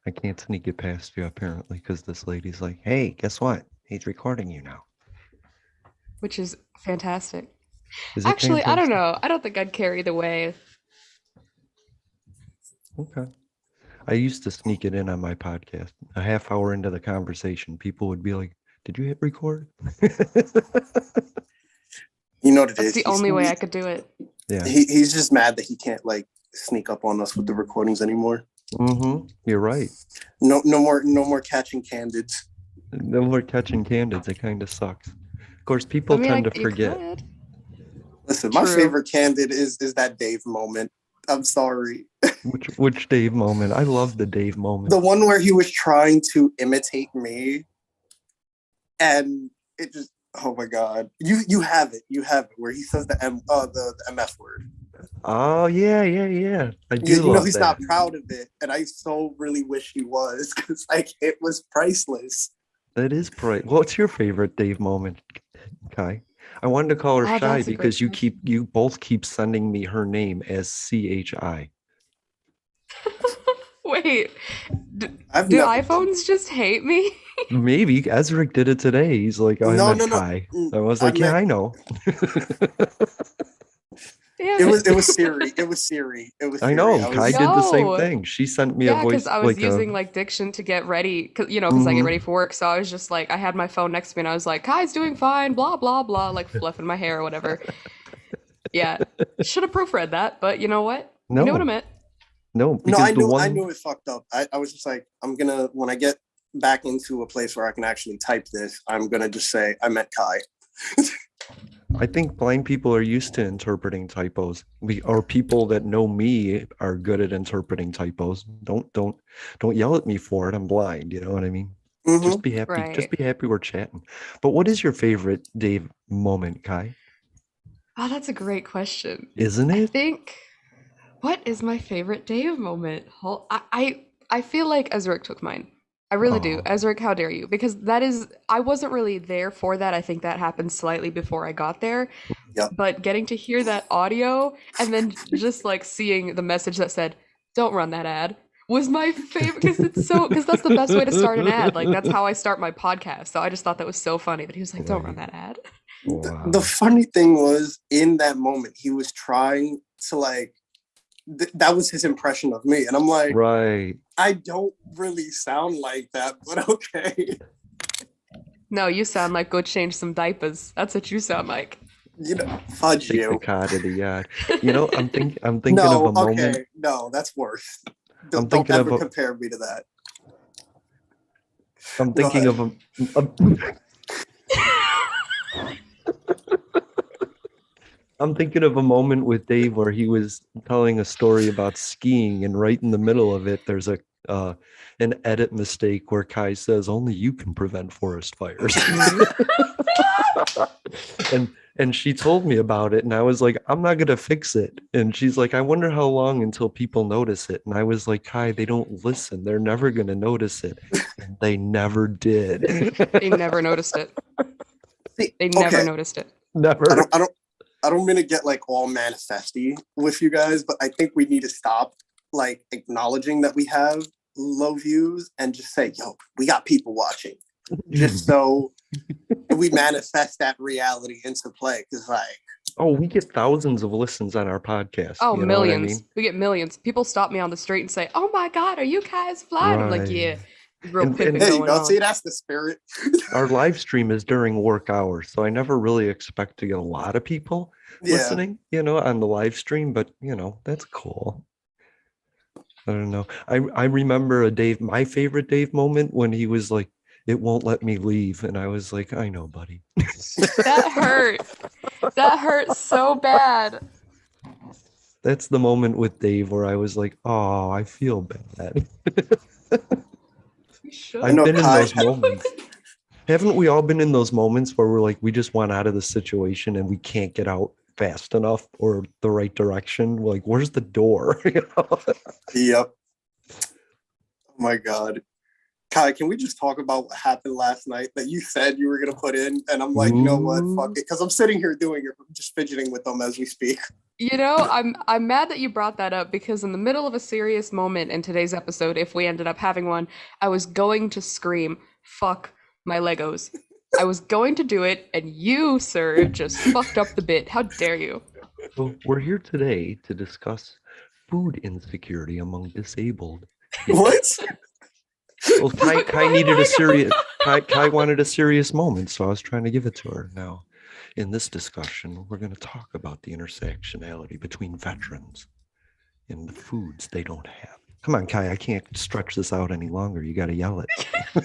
I can't sneak it past you apparently because this lady's like, "Hey, guess what? He's recording you now." which is fantastic. Is it Actually, I don't fantastic? know. I don't think I'd care either way. Okay. I used to sneak it in on my podcast. A half hour into the conversation, people would be like, "Did you hit record?" You know what it That's is. the only way I could do it. Yeah. He's just mad that he can't like sneak up on us with the recordings anymore. Mm-hmm. You're right. No more catching candids. No more catching candidates. It kind of sucks. Of course, I people mean, tend to you forget. could. Listen, my True. favorite candid is that Dave moment. I'm sorry. Which Dave moment? I love the Dave moment. The one where he was trying to imitate me and it just oh my god. You have it. You have it where he says the MF word. Oh yeah. I do You know love he's that. not proud of it, and I so really wish he was because like it was priceless. That is bright. What's your favorite Dave moment, Kai? I wanted to call her Oh, Shy that's a great because question. you both keep sending me her name as CHI. Wait, d I've do never done iPhones just hate me? Maybe Ezric did it today. He's like, "Oh, I no meant no no. Kai." I was I like, "Yeah, meant I know." Damn it it. was it was Siri. It was Siri. It was I Siri. know I Kai was did the same No. thing. She sent me a Yeah, because voice I was like a. using like diction to get ready, because I get ready Mhm. for work. So I was just like, I had my phone next to me and I was like, Kai's doing fine, blah, blah, blah, like fluffing my hair or whatever. Yeah. Should have proofread that, but you know what? You know what I No, meant. no, no. because the I one knew it fucked up. I was just like, I'm gonna when I get back into a place where I can actually type this, I'm gonna just say I meant Kai. I think blind people are used to interpreting typos. We or people that know me are good at interpreting typos. Don't yell at me for it. I'm blind. You know what I mean? Just Mm-hmm. be happy. Just Right. be happy we're chatting. But what is your favorite Dave moment, Kai? Oh, that's a great question. Isn't I it? think, what is my favorite Dave moment? I feel like Ezric took mine. I really do. Oh, Ezric, how dare you? Because that is, I wasn't really there for that. I think that happened slightly before I got there. Yep. But getting to hear that audio and then just like seeing the message that said, "Don't run that ad," was my favorite because that's the best way to start an ad. Like that's how I start my podcast. So I just thought that was so funny that he was like, "Don't run right. that ad." The Wow. funny thing was in that moment he was trying to like that was his impression of me, and I'm like, Right. I don't really sound like that, but okay. No, you sound like go change some diapers. That's what you sound like. Fudge Take the you. car to the yard. I'm thinking of No, a moment. okay, no, that's worse. I'm Don't thinking of ever a compare me to that. I'm Go thinking ahead. of a I'm thinking of a moment with Dave where he was telling a story about skiing, and right in the middle of it, there's a an edit mistake where Kai says, "Only you can prevent forest fires," and she told me about it, and I was like, "I'm not gonna fix it." And she's like, "I wonder how long until people notice it." And I was like, "Kai, they don't listen. They're never gonna notice it," and they never did. They never noticed it. See, They never okay, noticed it. I Never. don't, I don't, I don't mean to get like all manifesty with you guys, but I think we need to stop like acknowledging that we have low views and just say, "Yo, we got people watching," just so we manifest that reality into play. Because like, Oh, we get thousands of listens on our podcast. Oh, You know what I millions. mean? We get millions. People stop me on the street and say, "Oh my God, are you guys flying?" I'm like, Right. "Yeah." Real pimping And there you going go. on. See, that's the spirit. our live stream is during work hours, so I never really expect to get a lot of people Yeah. listening, on the live stream, but that's cool. I don't know. I remember my favorite Dave moment when he was like, "It won't let me leave." And I was like, "I know, buddy." That hurt. That hurt so bad. That's the moment with Dave where I was like, "Oh, I feel bad." You I I've should. know been in Kai. those moments. Haven't we all been in those moments where we're like, we just want out of the situation and we can't get out fast enough or the right direction? We're like, where's the door? Yep. Oh my God. Kai, can we just talk about what happened last night that you said you were going to put in? And I'm like, you know what? Fuck it. Because I'm sitting here doing it, just fidgeting with them as we speak. You know, I'm mad that you brought that up because in the middle of a serious moment in today's episode, if we ended up having one, I was going to scream, "Fuck my Legos." I was going to do it, and you, sir, just fucked up the bit. How dare you? Well, we're here today to discuss food insecurity among disabled. What? Well, Kai needed a serious. Kai wanted a serious moment, so I was trying to give it to her. Now, in this discussion, we're going to talk about the intersectionality between veterans and the foods they don't have. Come on, Kai, I can't stretch this out any longer. You got to yell it. No,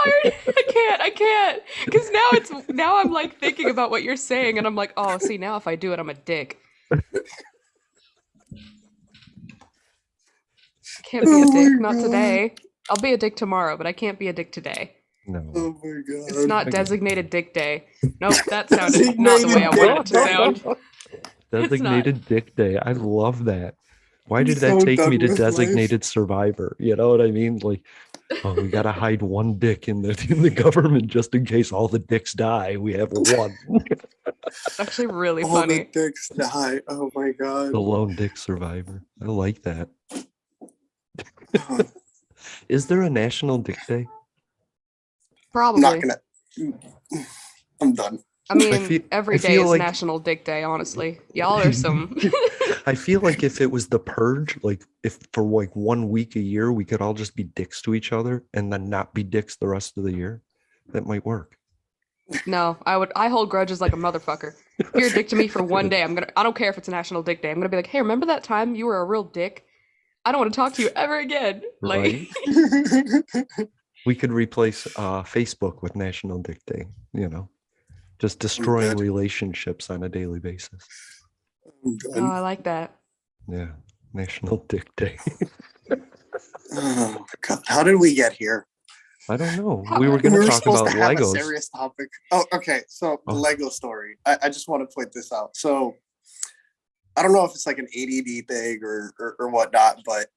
I can't. Because now I'm like thinking about what you're saying, and I'm like, oh, see, now if I do it, I'm a dick. Can't be a dick, not today. I'll be a dick tomorrow, but I can't be a dick today. No. Oh my god. It's not designated dick day. Nope, that sounded not the way I wanted it to sound. Designated Dick Day. I love that. Why I'm did that so take done me to with designated survivor? You know what I mean? Like, oh, we gotta hide one dick in the government just in case all the dicks die. We have one. It's actually really All funny. the dicks die. Oh my god. The lone dick survivor. I like that. Is there a National Dick Day? Probably. Not gonna. I'm done. I mean, every day feel is like- National Dick Day, honestly. Y'all are some. I feel like if it was the purge, like if for like 1 week a year, we could all just be dicks to each other and then not be dicks the rest of the year. That might work. No, I hold grudges like a motherfucker. If you're a dick to me for one day, I don't care if it's a National Dick Day. I'm gonna be like, hey, remember that time you were a real dick? I don't want to talk to you ever again. Like, Right? We could replace Facebook with National Dick Day, you know, just destroying good. relationships on a daily basis. I'm oh, done. I like that. Yeah, National Dick Day. Oh my god. How did we get here? I don't know. How- We were We going were to talk supposed about to have a Legos. serious topic. Oh, okay. So the Oh. Lego story. I just want to point this out. So I don't know if it's like an ADD thing or whatnot, but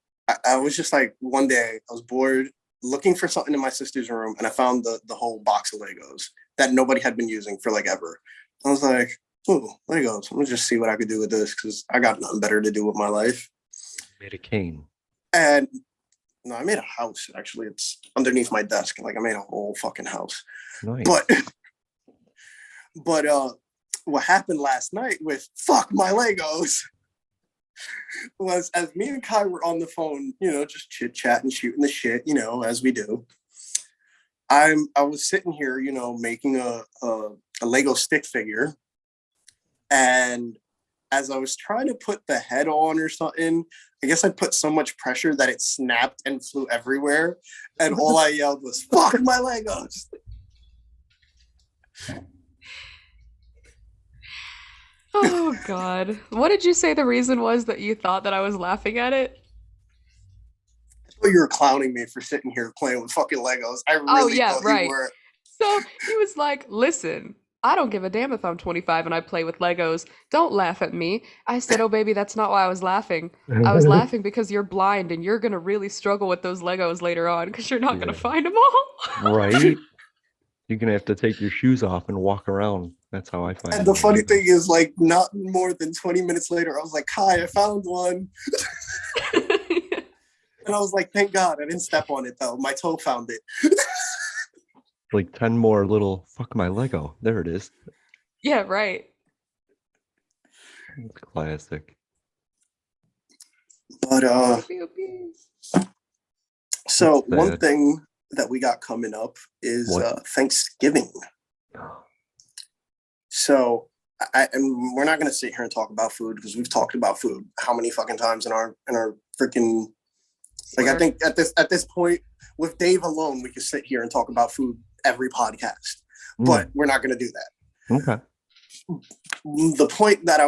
I was just like one day I was bored looking for something in my sister's room, and I found the whole box of Legos that nobody had been using for like ever. I was like, "Ooh, Legos! Let me just see what I could do with this because I got nothing better to do with my life." Made a cane. And no, I made a house. Actually, it's underneath my desk. Like I made a whole fucking house. Nice. But what happened last night with "fuck my Legos" was as me and Kai were on the phone, you know, just chit chatting, shooting the shit, you know, as we do. I was sitting here, you know, making a Lego stick figure, and as I was trying to put the head on or something, I guess I put so much pressure that it snapped and flew everywhere, and all I yelled was "fuck my Legos." Oh God. What did you say the reason was that you thought that I was laughing at it? Well, you were clowning me for sitting here playing with fucking Legos. I really yeah, thought right. you were. So he was like, listen, I don't give a damn if I'm 25 and I play with Legos. Don't laugh at me. I said, oh baby, that's not why I was laughing. I was laughing because you're blind and you're gonna really struggle with those Legos later on because you're not gonna Yeah. find them all. Right? You're going to have to take your shoes off and walk around. That's how I find And the my funny Legos. thing is, like, not more than 20 minutes later, I was like, "Kai, I found one." And I was like, "Thank God I didn't step on it, though. My toe found it." Like 10 more little fuck my Lego. There it is. Yeah, right. It's classic. But Pew, pew. so That's one sad. thing that we got coming up is What? Thanksgiving. So and we're not going to sit here and talk about food because we've talked about food how many fucking times in our freaking, like, I think at this point with Dave alone we could sit here and talk about food every podcast, but we're not going to do that. Okay. The point that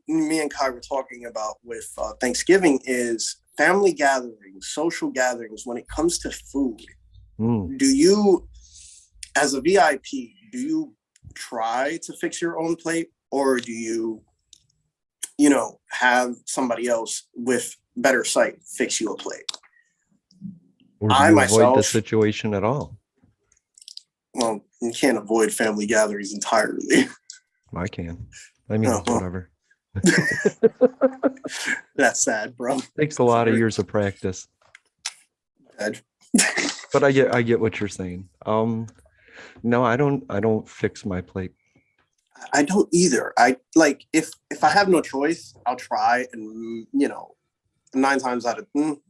me and Kai were talking about with Thanksgiving is family gatherings, social gatherings. When it comes to food, do you, as a VIP, do you try to fix your own plate, or do you, you know, have somebody else with better sight fix you a plate? Or do I you avoid the myself, situation at all? well, you can't avoid family gatherings entirely. I can. I mean, Oh, well, whatever. that's sad, bro. Takes a lot of Sorry. years of practice. Ed. But I get what you're saying. No, I don't fix my plate. I don't either. I like if I have no choice, I'll try, and 9 times out of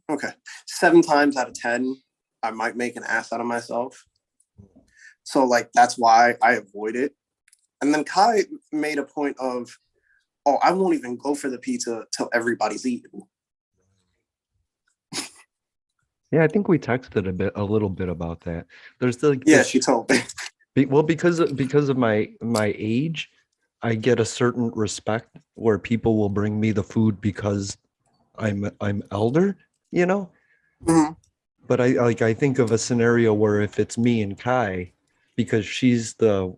okay, 7 times out of 10, I might make an ass out of myself. So like that's why I avoid it. And then Kai made a point of, oh, I won't even go for the pizza till everybody's eaten. Yeah, I think we texted a little bit about that. There's like Yeah, this, she told me. well, because of my age, I get a certain respect where people will bring me the food because I'm elder, you know? Mhm. But I think of a scenario where if it's me and Kai, because she's the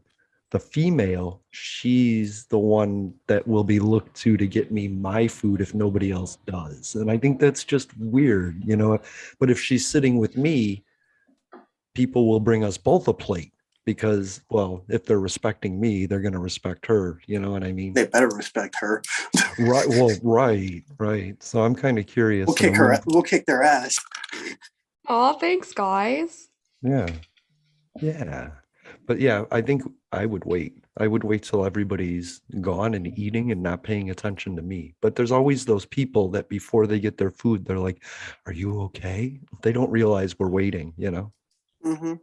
female, she's the one that will be looked to get me my food if nobody else does. And I think that's just weird, you know. But if she's sitting with me, people will bring us both a plate because, well, if they're respecting me, they're going to respect her. You know what I mean? They better respect her. Right. Well, right. So I'm kind of curious. We'll kick her. We'll kick their ass. Aw, thanks, guys. Yeah. Yeah. But yeah, I think I would wait. I would wait till everybody's gone and eating and not paying attention to me. But there's always those people that before they get their food, they're like, "Are you okay?" They don't realize we're waiting, you know? Mm-hmm.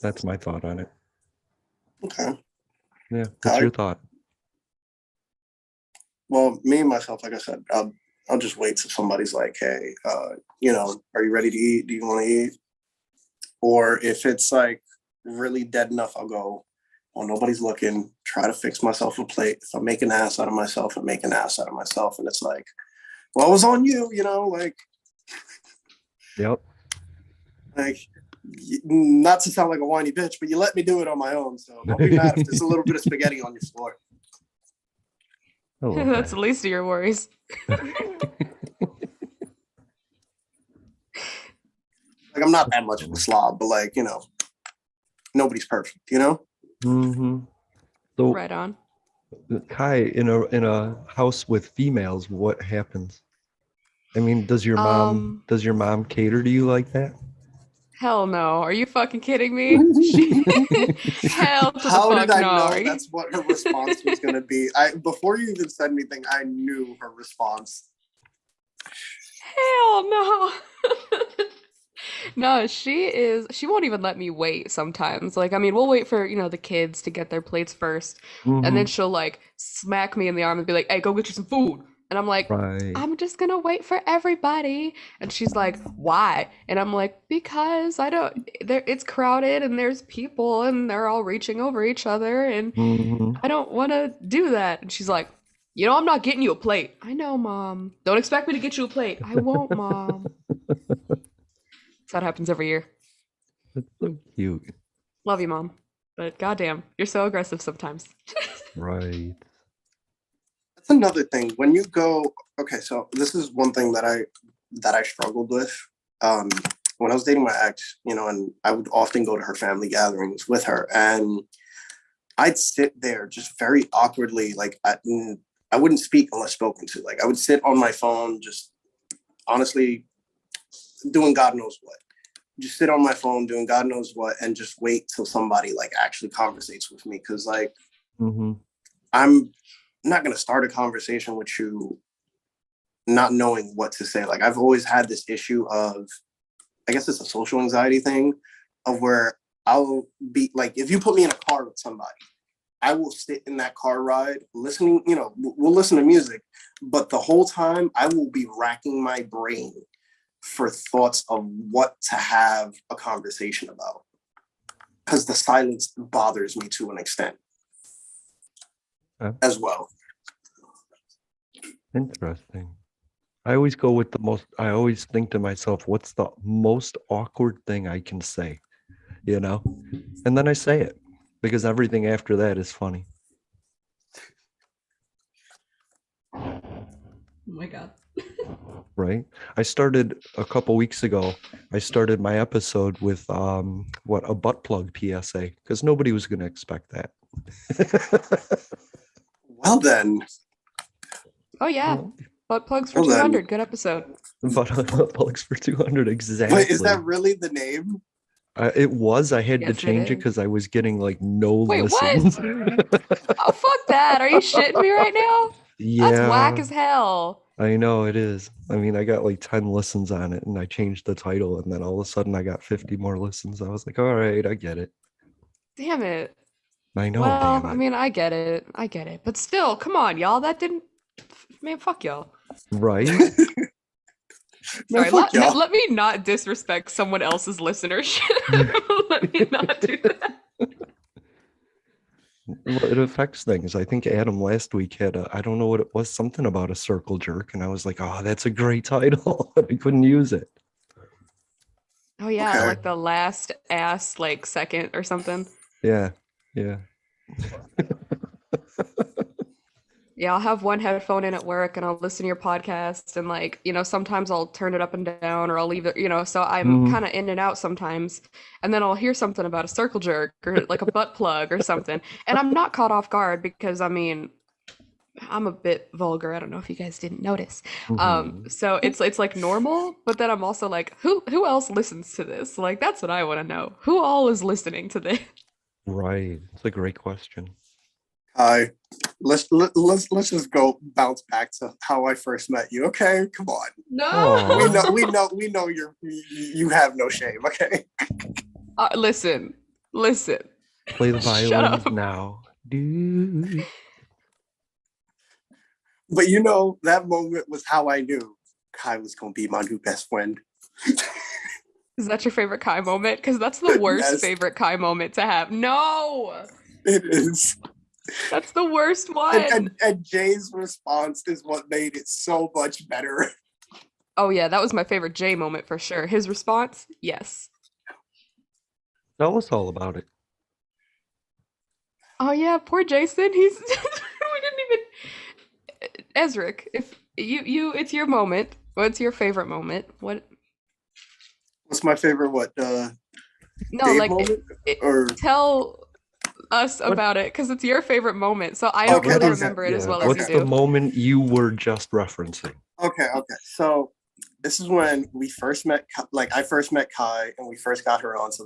That's my thought on it. Okay. Yeah. What's your thought? Well, me and myself, like I said, I'll just wait till somebody's like, hey, are you ready to eat? Do you want to eat? Or if it's like really dead enough, I'll go, well, nobody's looking, try to fix myself a plate. If I make an ass out of myself, I make an ass out of myself. And it's like, well, it was on you, Yep. like not to sound like a whiny bitch, but you let me do it on my own. So don't be mad if there's a little bit of spaghetti on your floor. That's the least of your worries. Like I'm not that much of a slob, but nobody's perfect, Mm-hmm. So Right on. Kai, in a house with females, what happens? I mean, does your mom cater to you like that? Hell no. Are you fucking kidding me? Hell to the How fuck did I no. know that's what her response was going to be? Before you even said anything, I knew her response. Hell no. No, she won't even let me wait sometimes. Like, I mean, we'll wait for, the kids to get their plates first. And then Mhm. she'll like smack me in the arm and be like, hey, go get you some food. And I'm like, Right. I'm just gonna wait for everybody. And she's like, why? And I'm like, because it's crowded and there's people and they're all reaching over each other and Mhm. I don't want to do that. And she's like, I'm not getting you a plate. I know, Mom. Don't expect me to get you a plate. I won't, Mom. So that happens every year. That's so cute. Love you, Mom. But goddamn, you're so aggressive sometimes. Right. That's another thing. When you go, okay, so this is one thing that I struggled with. When I was dating my ex, and I would often go to her family gatherings with her, and I'd sit there just very awkwardly, like I wouldn't speak unless spoken to. Like I would sit on my phone, just honestly doing God knows what. Just sit on my phone doing God knows what, and just wait till somebody like actually conversates with me, because Mhm. I'm not gonna start a conversation with you not knowing what to say. Like I've always had this issue of, I guess it's a social anxiety thing, of where I'll be like, if you put me in a car with somebody, I will sit in that car ride listening, we'll listen to music, but the whole time I will be racking my brain for thoughts of what to have a conversation about, because the silence bothers me to an extent as well. Interesting. I always go with I always think to myself, what's the most awkward thing I can say? And then I say it because everything after that is funny. my God. Right. I started a couple weeks ago. I started my episode with a butt plug PSA because nobody was going to expect that. Well then. Oh yeah. Butt plugs for Well then. 200. Good episode. Butt plugs for 200 exactly. Wait, is that really the name? It was. I had to Yes, it change it is. because I was getting like no Wait, what? listens. Oh, fuck that. Are you shitting me right now? That's whack Yeah, as hell. I know it is. I mean, I got like 10 listens on it and I changed the title and then all of a sudden I got 50 more listens. I was like, all right, I get it. Damn it. I know, Well, damn I it. mean, I get it. I get it. But still, come on, y'all. That didn't. Man, fuck y'all. Right? No, Sorry, fuck y'all. let me not disrespect someone else's listenership. Let me not do that. Well, it affects things. I think Adam last week had I don't know what it was, something about a circle jerk. And I was like, oh, that's a great title. But I couldn't use it. Oh yeah, Okay. like the last ass like second or something. Yeah. Yeah. Yeah, I'll have one headphone in at work and I'll listen to your podcast and like, sometimes I'll turn it up and down or I'll leave it, so I'm kind of in and out sometimes. And then I'll hear something about a circle jerk or like a butt plug or something. And I'm not caught off guard because I mean, I'm a bit vulgar. I don't know if you guys didn't notice. Mhm. So it's like normal, but then I'm also like, who else listens to this? Like that's what I want to know. Who all is listening to this? Right. It's a great question. Hi. Let's just go bounce back to how I first met you. Okay, come on. No. Aw. We know you have no shame. Okay. Listen. Play the Shut violins up. now. Dude. But that moment was how I knew Kai was gonna be my new best friend. Is that your favorite Kai moment? Because that's the worst Yes. favorite Kai moment to have. No, It is. that's the worst one. And Jay's response is what made it so much better. Oh yeah, that was my favorite Jay moment for sure. His response, yes. Tell us all about it. Oh yeah, poor Jason. He's we didn't even. Ezric, if it's your moment. What's your favorite moment? What? What's my favorite? No, Dave like moment? Or tell us about it because it's your favorite moment. So I don't Okay, really okay. remember it as well as What's you the do. moment you were just referencing? okay. So this is when we first met. Like I first met Kai, and we first got her onto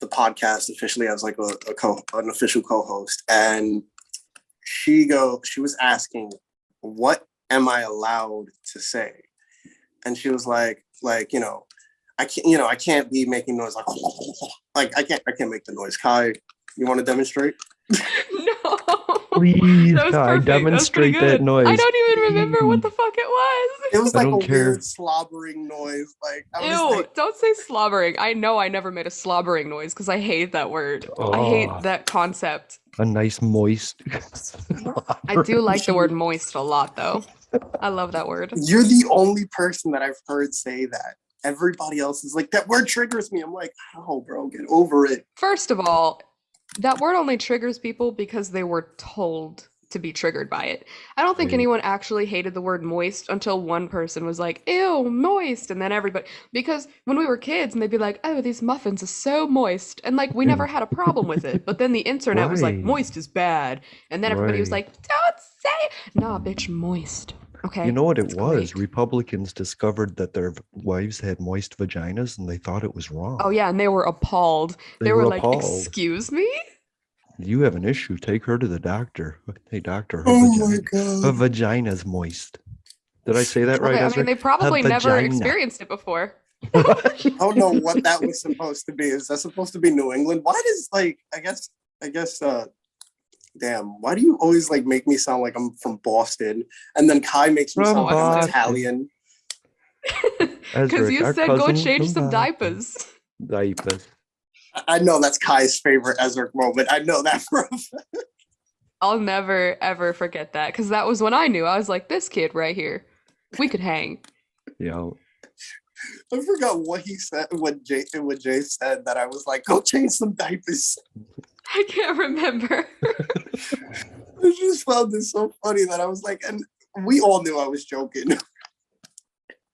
the podcast officially as like an official co-host. And she was asking, "What am I allowed to say?" And she was like, I can't be making noise like I can't make the noise. Kai, you want to demonstrate? No. Please, That was Kai, perfect. demonstrate That was pretty that good. noise. I don't even remember what the fuck it was. It was I like don't a care. weird slobbering noise. Like I was Ew, like, don't say slobbering. I know I never made a slobbering noise because I hate that word. I Oh. hate that concept. A nice moist. I do like the word moist a lot though. I love that word. you're the only person that I've heard say that. Everybody else is like, that word triggers me. I'm like, oh, bro, get over it. First of all, that word only triggers people because they were told to be triggered by it. I don't think Right. anyone actually hated the word moist until one person was like, ew, moist. And then everybody, because when we were kids and they'd be like, oh, these muffins are so moist. And like, we never had a problem with it. But then the internet was like, Right. moist is bad. And then everybody was Right. like, don't say, nah, bitch, moist. Okay. You know what it It's was? great. Republicans discovered that their wives had moist vaginas and they thought it was wrong. Oh, yeah. And they were appalled. They They were were like, appalled. excuse me? You have an issue. Take her to the doctor. Hey, doctor, her, Oh my her God. vagina's moist. Did I say that right? Okay, I Ezra? mean, they probably Her never vagina. experienced it before. I don't know what that was supposed to be. Is that supposed to be New England? Why does I guess damn, why do you always like make me sound like I'm from Boston? And then Kai makes me From sound like I'm Boston. Italian. Because Ezra, you our said go cousin change from some Boston. diapers. Diapers. I know that's Kai's favorite Ezra moment. I know that for a fact. I'll never ever forget that because that was when I knew. I was like, this kid right here, we could hang. Yeah. I forgot what he said when Jay said that. I was like, go change some diapers. I can't remember. I just found this so funny that I was like, and We all knew I was joking.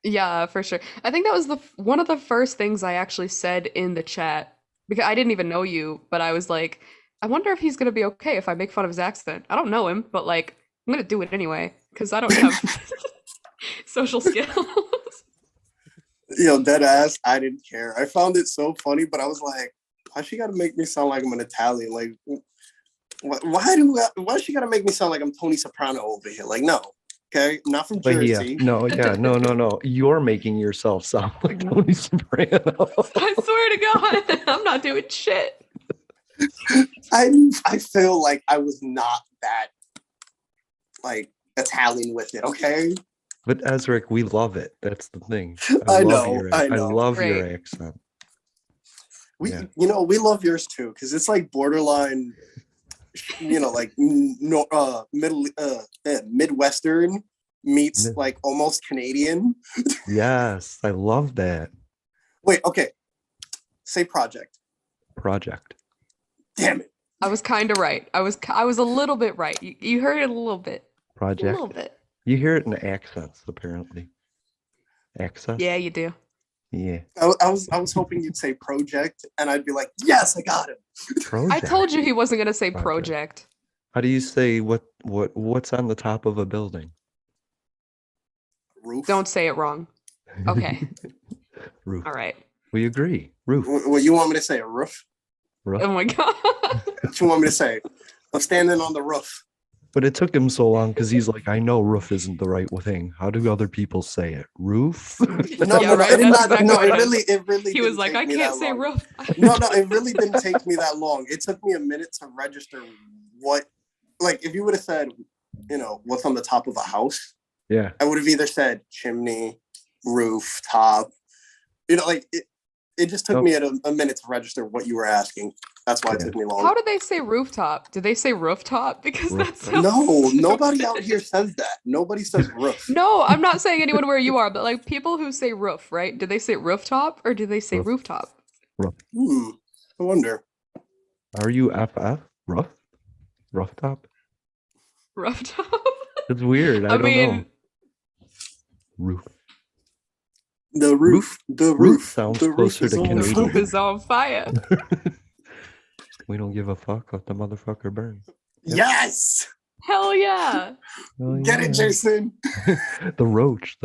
Yeah, for sure. I think that was one of the first things I actually said in the chat because I didn't even know you, but I was like, I wonder if he's gonna be okay if I make fun of his accent. I don't know him, but like I'm gonna do it anyway because I don't have social skills. Dead ass, I didn't care. I found it so funny, but I was like, why she gotta make me sound like I'm an Italian? Like, why she gotta make me sound like I'm Tony Soprano over here? Like, no, okay, I'm not from But yeah, Jersey. no. You're making yourself sound like Tony Soprano. I swear to God, I'm not doing shit. I feel like I was not that like Italian with it, okay? But Ezric, we love it. That's the thing. I love know, your I I know. love your Great. accent. We we love yours too, because it's like borderline, like Midwestern meets like almost Canadian. Yes, I love that. Wait, okay. Say project. Damn it. I was kind of right. I was a little bit right. You heard it a little bit. Project. A little bit. You hear it in accents, apparently. Access? Yeah, you do. Yeah. I was hoping you'd say project, and I'd be like, yes, I got him. Project. I told you he wasn't gonna say project. How do you say what's on the top of a building? Roof. Don't say it wrong. Okay. Roof. All right. We agree. Roof. What you want me to say? A roof? Roof. Oh my God. What you want me to say? I'm standing on the roof. But it took him so long because he's like, I know roof isn't the right thing. How do other people say it? Roof? No, right? it's not. Exactly No, what it really. He was like, I can't say roof. No, it really didn't take me that long. It took me a minute to register what, like, if you would have said, what's on the top of a house. Yeah. I would have either said chimney, roof, top. It just took me a minute to register what you were asking. That's why it took me long. How did they say rooftop? Did they say rooftop? Because that's no, nobody out here says that. Nobody says roof. No, I'm not saying anyone where you are, but like people who say roof, right? Did they say rooftop or did they say rooftop? Roof. I wonder. Are you FF? Roof? Rooftop? Rooftop? It's weird. I don't know. Roof. The roof. The roof sounds the closer to Canadian. The roof is on fire. We don't give a fuck. Let the motherfucker burn. Yep. Yes. Hell yeah. Get it, Jason. The roach.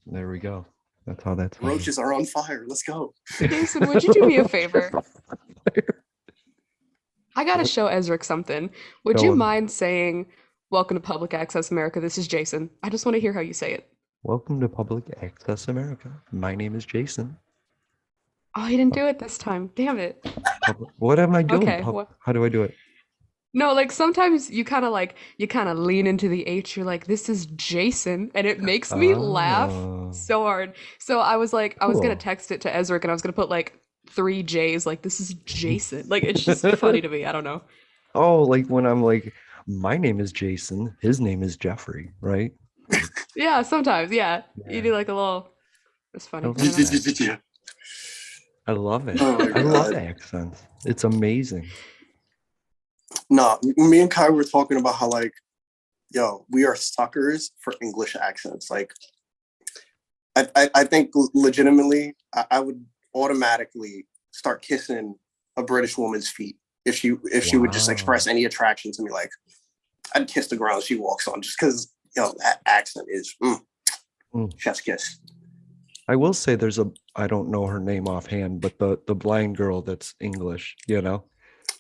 There we go. That's how that's. Roaches are on fire. Let's go. Jason, would you do me a favor? I gotta show Ezric something. Would you mind saying, "Welcome to Public Access America. This is Jason." I just want to hear how you say it. Welcome to Public Access America. My name is Jason. Oh, he didn't do it this time. Damn it. What am I doing? Okay, How do I do it? No, like sometimes you kind of lean into the H. You're like, "This is Jason," and it makes me laugh so hard. So I was like, I was gonna text it to Ezric, and I was gonna put like 3 J's, like this is Jason. Like it's just funny to me. I don't know. Oh, like when I'm like, my name is Jason. His name is Jeffrey, right? Yeah, sometimes, yeah. You do like a little. It's funny. I love it. Oh I love accents. It's amazing. No, me and Kai were talking about how we are suckers for English accents. Like, I think legitimately, I would automatically start kissing a British woman's feet if she would just express any attraction to me. Like, I'd kiss the ground she walks on just because that accent is chef's kiss. I will say I don't know her name offhand, but the blind girl that's English,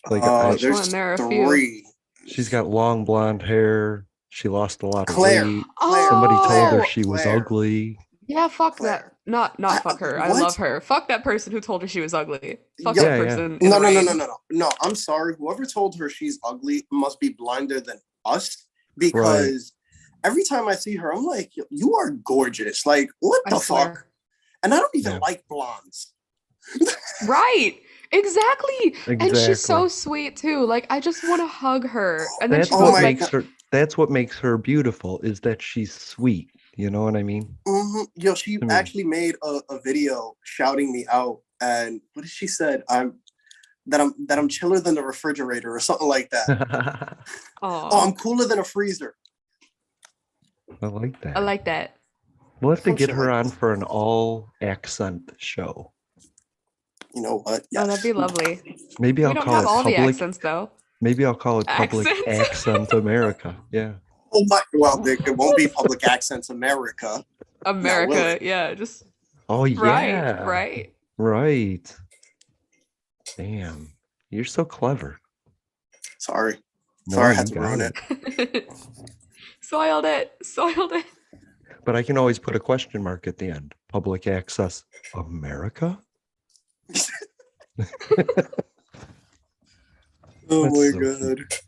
like there's there are 3. She's got long blonde hair. She lost a lot of Claire. weight. Oh! Somebody told her she Claire. was ugly. Yeah, fuck Claire. that. Not fuck her. I What? love her. Fuck that person who told her she was ugly. Fuck Yeah, that yeah. person. in the No. rain. No, I'm sorry. Whoever told her she's ugly must be blinder than us, because every time I see her, I'm like, you are gorgeous. Like, what I the swear. fuck? And I don't even like blondes. Right. Exactly. And she's so Exactly. sweet too. Like I just want to hug her. And then That's she Oh goes what my like, makes her. That's what makes her beautiful. Is that she's sweet. You know what I mean? Mm-hmm. She actually made a video shouting me out, and what did she said? I'm chiller than the refrigerator or something like that. "Oh, Oh, I'm cooler than a freezer. I like that. I like that. We'll have to Some get shit her like on this. for an all accent show. You know what? Oh, Yes. that'd be lovely. Maybe We I'll don't call have it all the public. accents though. Maybe I'll call it Public Accents? Accent America. Yeah. Oh my. Well, it won't be Public Accents America. Now, will America, it? yeah, just Oh yeah. right. Right. Damn. You're so clever. Sorry. No, Sorry, I you had to got ruin it. it. Soiled it. But I can always put a question mark at the end. Public Access America? Oh That's my so god. cute.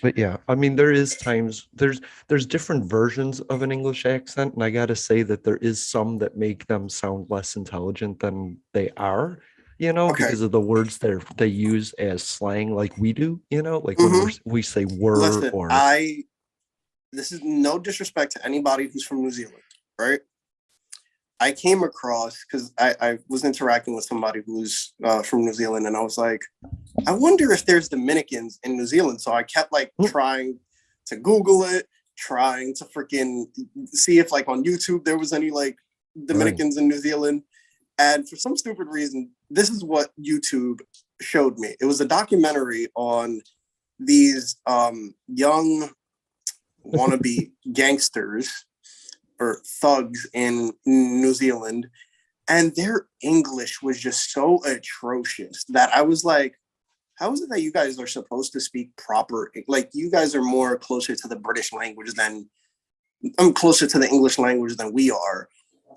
But yeah, I mean, there is times there's different versions of an English accent, and I gotta say that there is some that make them sound less intelligent than they are, Okay. because of the words they use as slang, like we do, like when Mhm. we say "were" Listen, or this is no disrespect to anybody who's from New Zealand, right? I came across because I was interacting with somebody who's from New Zealand, and I was like, I wonder if there's Dominicans in New Zealand. So I kept like trying to Google it, trying to freaking see if like on YouTube there was any like Dominicans in New Zealand. And for some stupid reason, this is what YouTube showed me. It was a documentary on these young wannabe gangsters or thugs in New Zealand, and their English was just so atrocious that I was like, how is it that you guys are supposed to speak proper? Like, you guys are more closer to the British language than I'm closer to the English language than we are.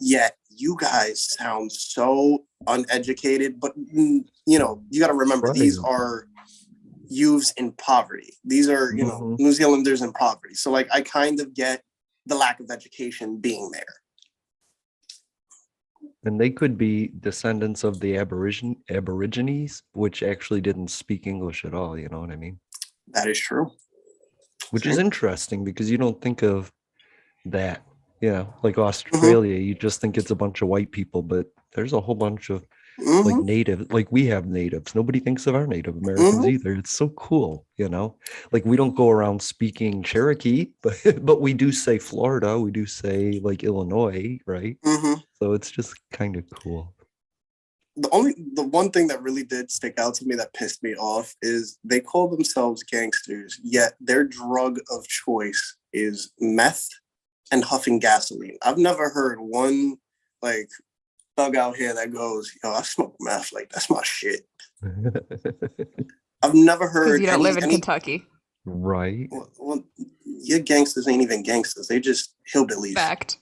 Yet you guys sound so uneducated. But you got to remember, these are youths in poverty. These are New Zealanders in poverty. So like, I kind of get the lack of education being there. And they could be descendants of the Aborigines, which actually didn't speak English at all. You know what I mean? That is true. Which is interesting because you don't think of that, like Australia, you just think it's a bunch of white people, but there's a whole bunch of like native, like we have natives. Nobody thinks of our Native Americans either. It's so cool, like we don't go around speaking Cherokee, but we do say Florida, we do say like Illinois, right? So it's just kind of cool. The one thing that really did stick out to me that pissed me off is they call themselves gangsters, yet their drug of choice is meth and huffing gasoline. I've never heard one like thug out here that goes, yo, I smoke meth, like that's my shit. I've never heard. Because you don't live in Kentucky. Right. Well, your gangsters ain't even gangsters. They just hillbillies. Fact.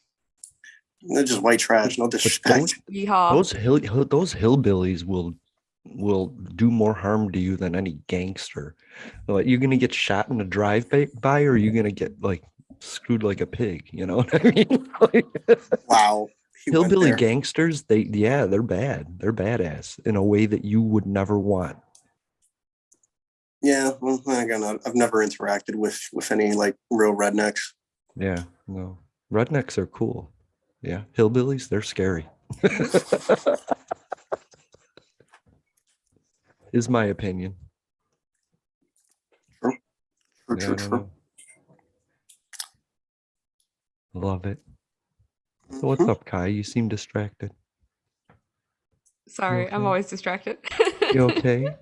They're just white trash. No disrespect. Those hillbillies will do more harm to you than any gangster. Like, you're gonna get shot in a drive-by, or you're gonna get like screwed like a pig. You know what I mean? Wow. Hillbilly gangsters, they're bad. They're badass in a way that you would never want. Yeah, well, again, I've never interacted with any like real rednecks. Yeah, no, rednecks are cool. Yeah, hillbillies, they're scary. Is my opinion. True. Love it. So what's up, Kai? You seem distracted. Sorry, okay? I'm always distracted. You okay?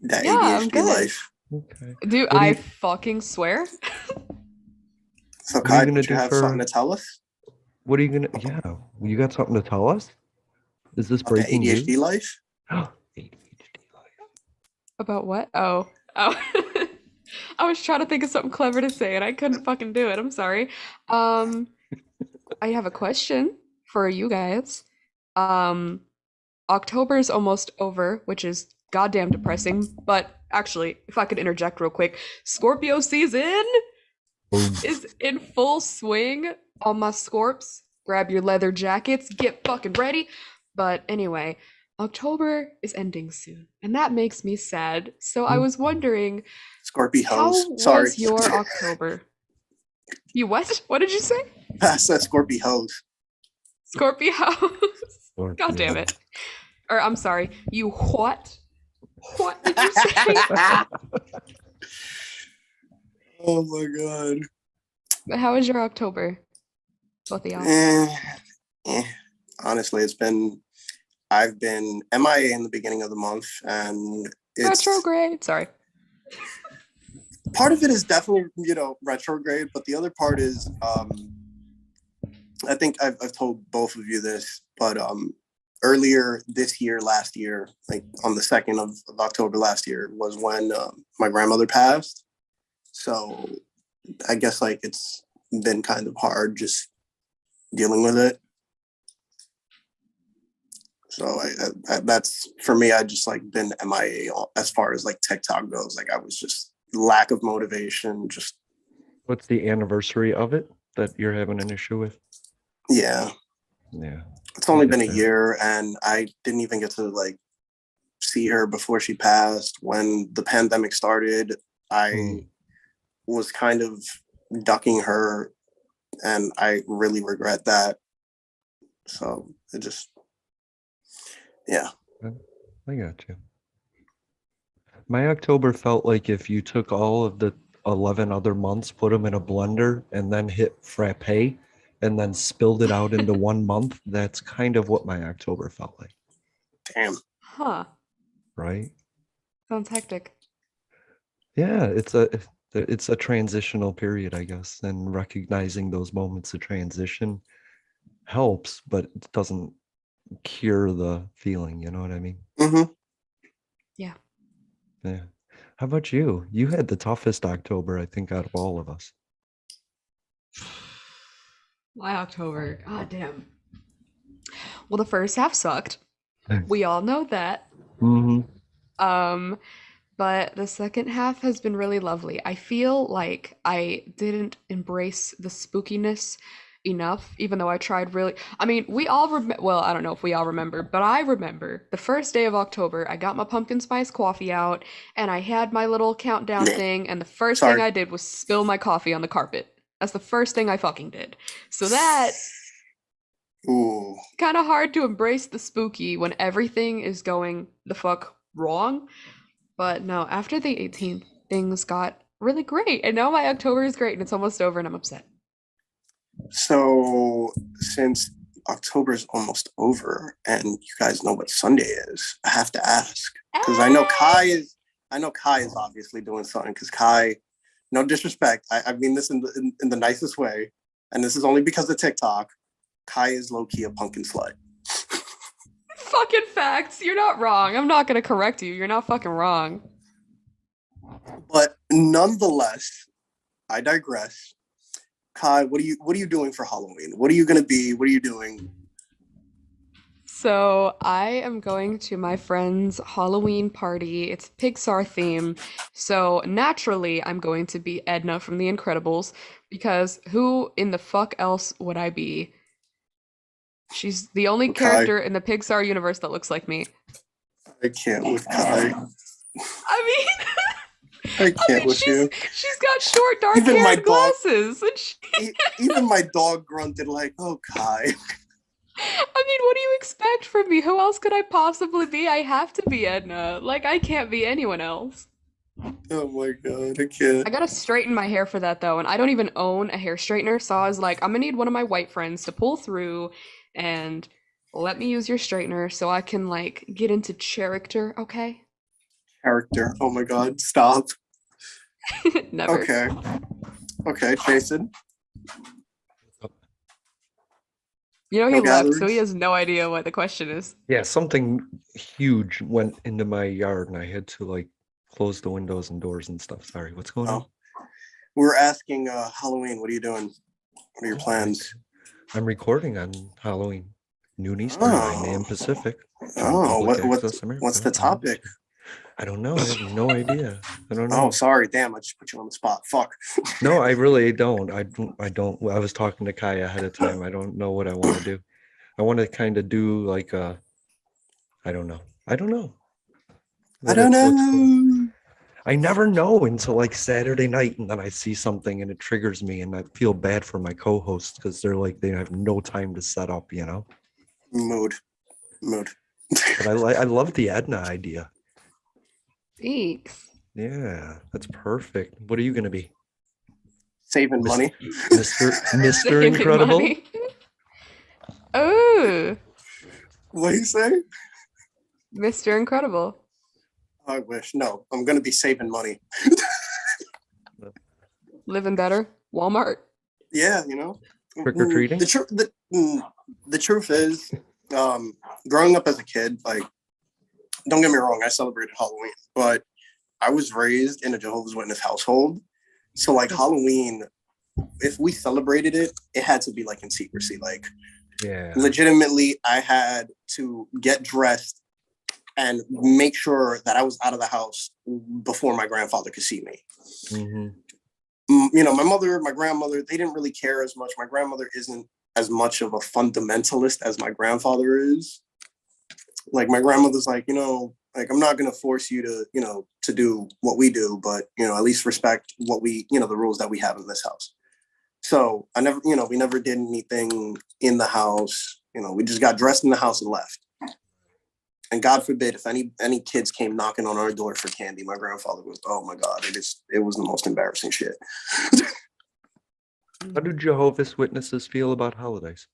That ADHD I'm good. Life. Okay. Dude, I fucking swear. So Kai, do you have something to tell us? What are you gonna? Yeah, you got something to tell us? Is this breaking news? ADHD life? ADHD life. About what? Oh. I was trying to think of something clever to say and I couldn't fucking do it. I'm sorry. I have a question for you guys. October is almost over, which is goddamn depressing. But actually, if I could interject real quick, Scorpio season is in full swing. All my Scorps, grab your leather jackets, get fucking ready. But anyway, October is ending soon, and that makes me sad. So I was wondering, Scorpio how was your October? You what? What did you say? I said Scorpio hose. Scorpio hose. God damn it. Or I'm sorry, you what? What did you say? Oh my god. But how was your October? Both of y'all. Eh. Honestly, I've been MIA in the beginning of the month, and it's Retrograde. Sorry. part of it is definitely, retrograde, but the other part is, I think I've told both of you this, but earlier this year, last year, like on the 2nd of October last year, was when my grandmother passed. So I guess like it's been kind of hard just dealing with it. So that's for me. I just like been MIA as far as like TikTok goes. Like I was just lack of motivation. Just What's the anniversary of it that you're having an issue with? yeah. It's only been a year, and I didn't even get to like see her before she passed. When the pandemic started, I was kind of ducking her, and I really regret that. So it just, yeah. I got you. My October felt like if you took all of the 11 other months, put them in a blender, and then hit frappe, and then spilled it out into 1 month, that's kind of what my October felt like. Damn. Huh. Right? Sounds hectic. Yeah, it's a transitional period, I guess, and recognizing those moments of transition helps, but it doesn't cure the feeling, you know what I mean? Mm-hmm. Yeah. Yeah. How about you? You had the toughest October, I think, out of all of us. My October. God damn. Well, the first half sucked. We all know that. But the second half has been really lovely. I feel like I didn't embrace the spookiness enough, even though I tried really. I mean, we all well, I don't know if we all remember, but I remember the first day of October, I got my pumpkin spice coffee out and I had my little countdown thing, and the first thing I did was spill my coffee on the carpet. That's the first thing I fucking did. So that kind of hard to embrace the spooky when everything is going the fuck wrong. But no, after the 18th, things got really great. And now my October is great and it's almost over and I'm upset. So since October is almost over and you guys know what Sunday is, I have to ask. Because I know Kai is obviously doing something, because Kai, no disrespect, I mean this in the nicest way, and this is only because of TikTok, Kai is low-key a pumpkin slut. Fucking facts. You're not wrong. I'm not gonna correct you. You're not fucking wrong. But nonetheless, I digress. Kai, what are you doing for Halloween? What are you gonna be? What are you doing? So I am going to my friend's Halloween party. It's Pixar theme. So naturally, I'm going to be Edna from The Incredibles, because who in the fuck else would I be? She's the only character in the Pixar universe that looks like me. I can't with Kai. I mean, I can't with you. She's got short, dark hair and glasses. And even my dog grunted like, "Oh, Kai." I mean, what do you expect from me? Who else could I possibly be? I have to be Edna. Like, I can't be anyone else. Oh my god, I can't. I gotta straighten my hair for that though, and I don't even own a hair straightener, so I was like, I'm gonna need one of my white friends to pull through and let me use your straightener so I can like get into character, okay? Character. Oh my god, stop. Never. Okay, Jason. You know, he left, so he has no idea what the question is. Yeah, something huge went into my yard and I had to like close the windows and doors and stuff. Sorry, what's going on? We were asking Halloween, what are you doing? What are your plans? I'm recording on Halloween, noon Eastern, 9 a.m. Pacific. What's the topic? I don't know. I have no idea. I don't know. Oh, sorry. Damn, I just put you on the spot. Fuck. No, I really don't. I don't. I was talking to Kai ahead of time. I don't know what I want to do. I want to kind of do like a, I don't know. I don't know. I never know until like Saturday night, and then I see something and it triggers me, and I feel bad for my co-hosts because they're like, they have no time to set up, you know? Mood. But I love the Edna idea. Thanks. Yeah, that's perfect. What are you going to be? Saving money. Mr. Saving Incredible. money. Oh, What do you say? Mr. Incredible. I wish. No, I'm gonna be saving money. Living better. Walmart. Yeah, Trick or treating. The truth is, growing up as a kid, like, don't get me wrong, I celebrated Halloween, but I was raised in a Jehovah's Witness household. So like Halloween, if we celebrated it, it had to be like in secrecy. Like, Yeah. legitimately, I had to get dressed and make sure that I was out of the house before my grandfather could see me. Mm-hmm. My mother, my grandmother, they didn't really care as much. My grandmother isn't as much of a fundamentalist as my grandfather is. Like, my grandmother's like, like, I'm not going to force you to do what we do, but, at least respect what we, the rules that we have in this house. So I never, we never did anything in the house. We just got dressed in the house and left. And God forbid if any kids came knocking on our door for candy, my grandfather was, oh my God, it was the most embarrassing shit. How do Jehovah's Witnesses feel about holidays?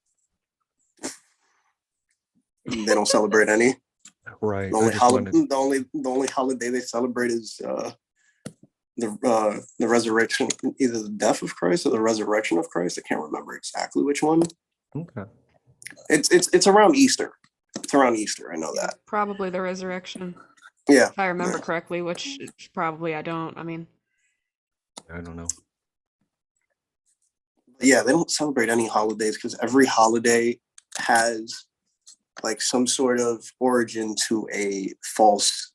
They don't celebrate any. Right. The only holiday they celebrate is the resurrection, either the death of Christ or the resurrection of Christ. I can't remember exactly which one. Okay. It's around Easter. It's around Easter. I know that. Probably the resurrection. Yeah. If I remember correctly, which probably I don't. I mean, I don't know. Yeah, they don't celebrate any holidays because every holiday has like some sort of origin to a false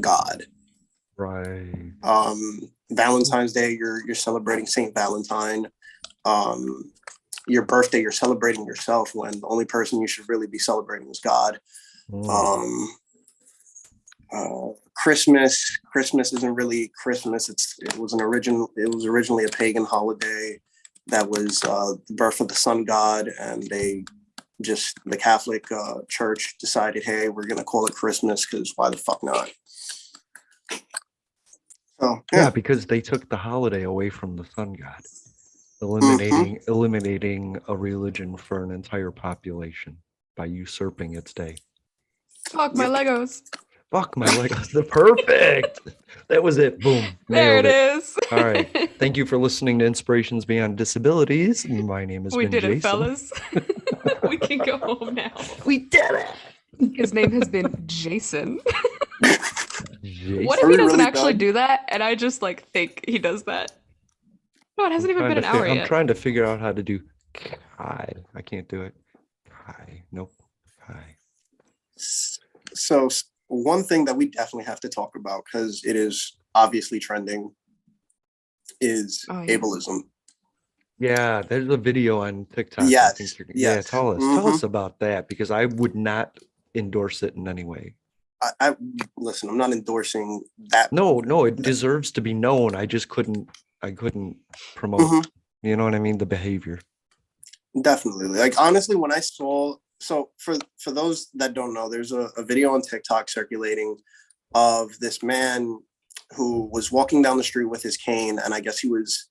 god. Right. Valentine's Day, you're celebrating Saint Valentine. Your birthday, you're celebrating yourself when the only person you should really be celebrating is God. Christmas isn't really Christmas. It was originally a pagan holiday that was the birth of the sun god, and the Catholic Church decided, hey, we're gonna call it Christmas because why the fuck not? So yeah, because they took the holiday away from the sun god, eliminating a religion for an entire population by usurping its day. fuck my Legos. Fuck my Legos. They're perfect. That was it. Boom. There Nailed it is. All right. Thank you for listening to Inspirations Beyond Disabilities. My name has been Jason. We did it, fellas. We can go home now. We did it. His name has been Jason. Jason. What if he doesn't really actually done? do that and I just like think he does that? No, it hasn't even been an hour yet. I'm trying to figure out how to do Kai. I can't do it. Kai. Nope. Kai. So one thing that we definitely have to talk about, because it is obviously trending, is ableism. Yeah, there's a video on TikTok. Yes. Yeah, tell us about that, because I would not endorse it in any way. I listen, I'm not endorsing that. No, it deserves to be known. I couldn't promote, you know what I mean? The behavior. Definitely. Like, honestly, when I saw, so for those that don't know, there's a video on TikTok circulating of this man who was walking down the street with his cane, and I guess he was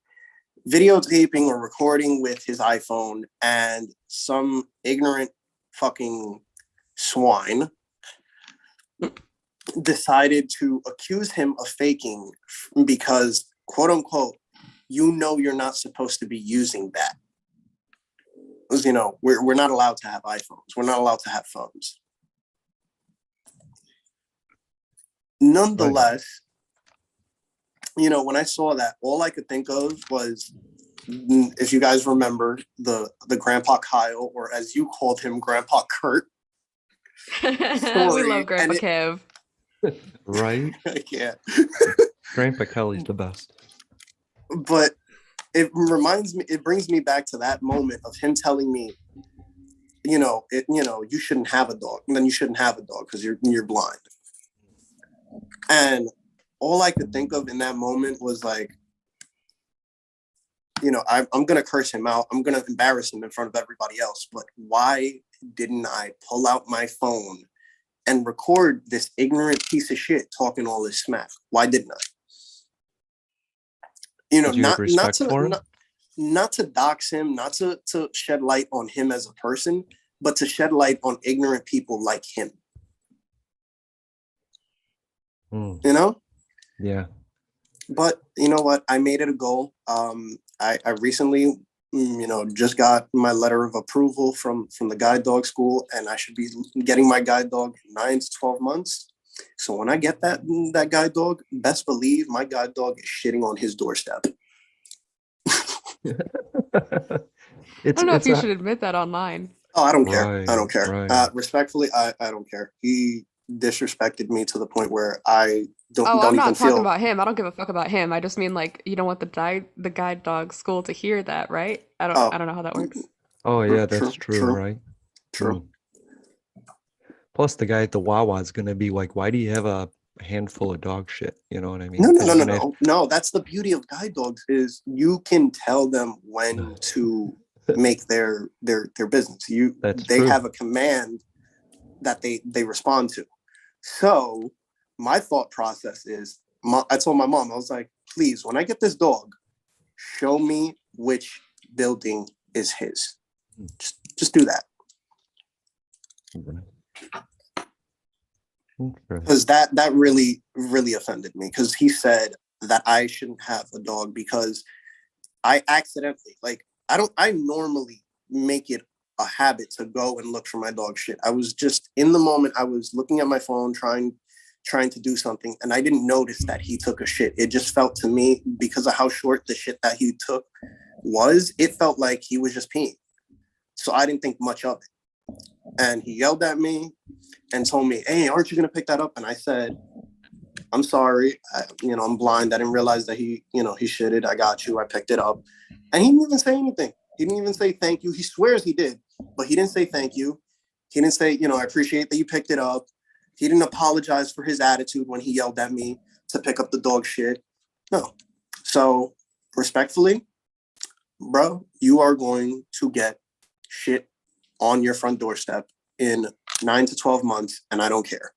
videotaping or recording with his iPhone, and some ignorant fucking swine decided to accuse him of faking because, quote unquote, you're not supposed to be using that. Because, we're not allowed to have iPhones. We're not allowed to have phones. Nonetheless, when I saw that, all I could think of was, if you guys remember, the Grandpa Kyle, or as you called him, Grandpa Kurt. We love Grandpa Kev. Right? I can't. Grandpa Kelly's the best. But it brings me back to that moment of him telling me, you shouldn't have a dog. And then you shouldn't have a dog because you're blind. And all I could think of in that moment was like, I'm going to curse him out. I'm going to embarrass him in front of everybody else. But why didn't I pull out my phone and record this ignorant piece of shit talking all this smack? Why didn't I? Did you have respect for him? not to dox him, not to shed light on him as a person, but to shed light on ignorant people like him. You know? Yeah. But you know what? I made it a goal. I recently, just got my letter of approval from the guide dog school, and I should be getting my guide dog in 9 to 12 months. So when I get that guide dog, best believe my guide dog is shitting on his doorstep. I don't know if you should admit that online. Oh, I don't care. I don't care. Right. Respectfully, I don't care. He disrespected me to the point where I don't I'm even not talking feel. about him. I don't give a fuck about him. I just mean like you don't want the guide dog school to hear that, right? I don't know how that works. Oh yeah, that's true, right? True. Plus, the guy at the Wawa is gonna be like, "Why do you have a handful of dog shit?" You know what I mean? No. That's the beauty of guide dogs is you can tell them when to make their business. They have a command that they respond to. So my thought process is, I told my mom, I was like, please, when I get this dog, show me which building is his. Just do that. Because that really, really offended me, because he said that I shouldn't have a dog because I accidentally, I normally make it a habit to go and look for my dog shit. I was just in the moment, I was looking at my phone, trying to do something, and I didn't notice that he took a shit. It just felt to me, because of how short the shit that he took was, it felt like he was just peeing. So I didn't think much of it. And he yelled at me and told me, hey, aren't you going to pick that up? And I said, I'm sorry. I'm blind. I didn't realize that he shitted. I got you. I picked it up. And he didn't even say anything. He didn't even say thank you. He swears he did, but he didn't say thank you. He didn't say, I appreciate that you picked it up. He didn't apologize for his attitude when he yelled at me to pick up the dog shit. No. So respectfully, bro, you are going to get shit on your front doorstep in 9 to 12 months, and I don't care.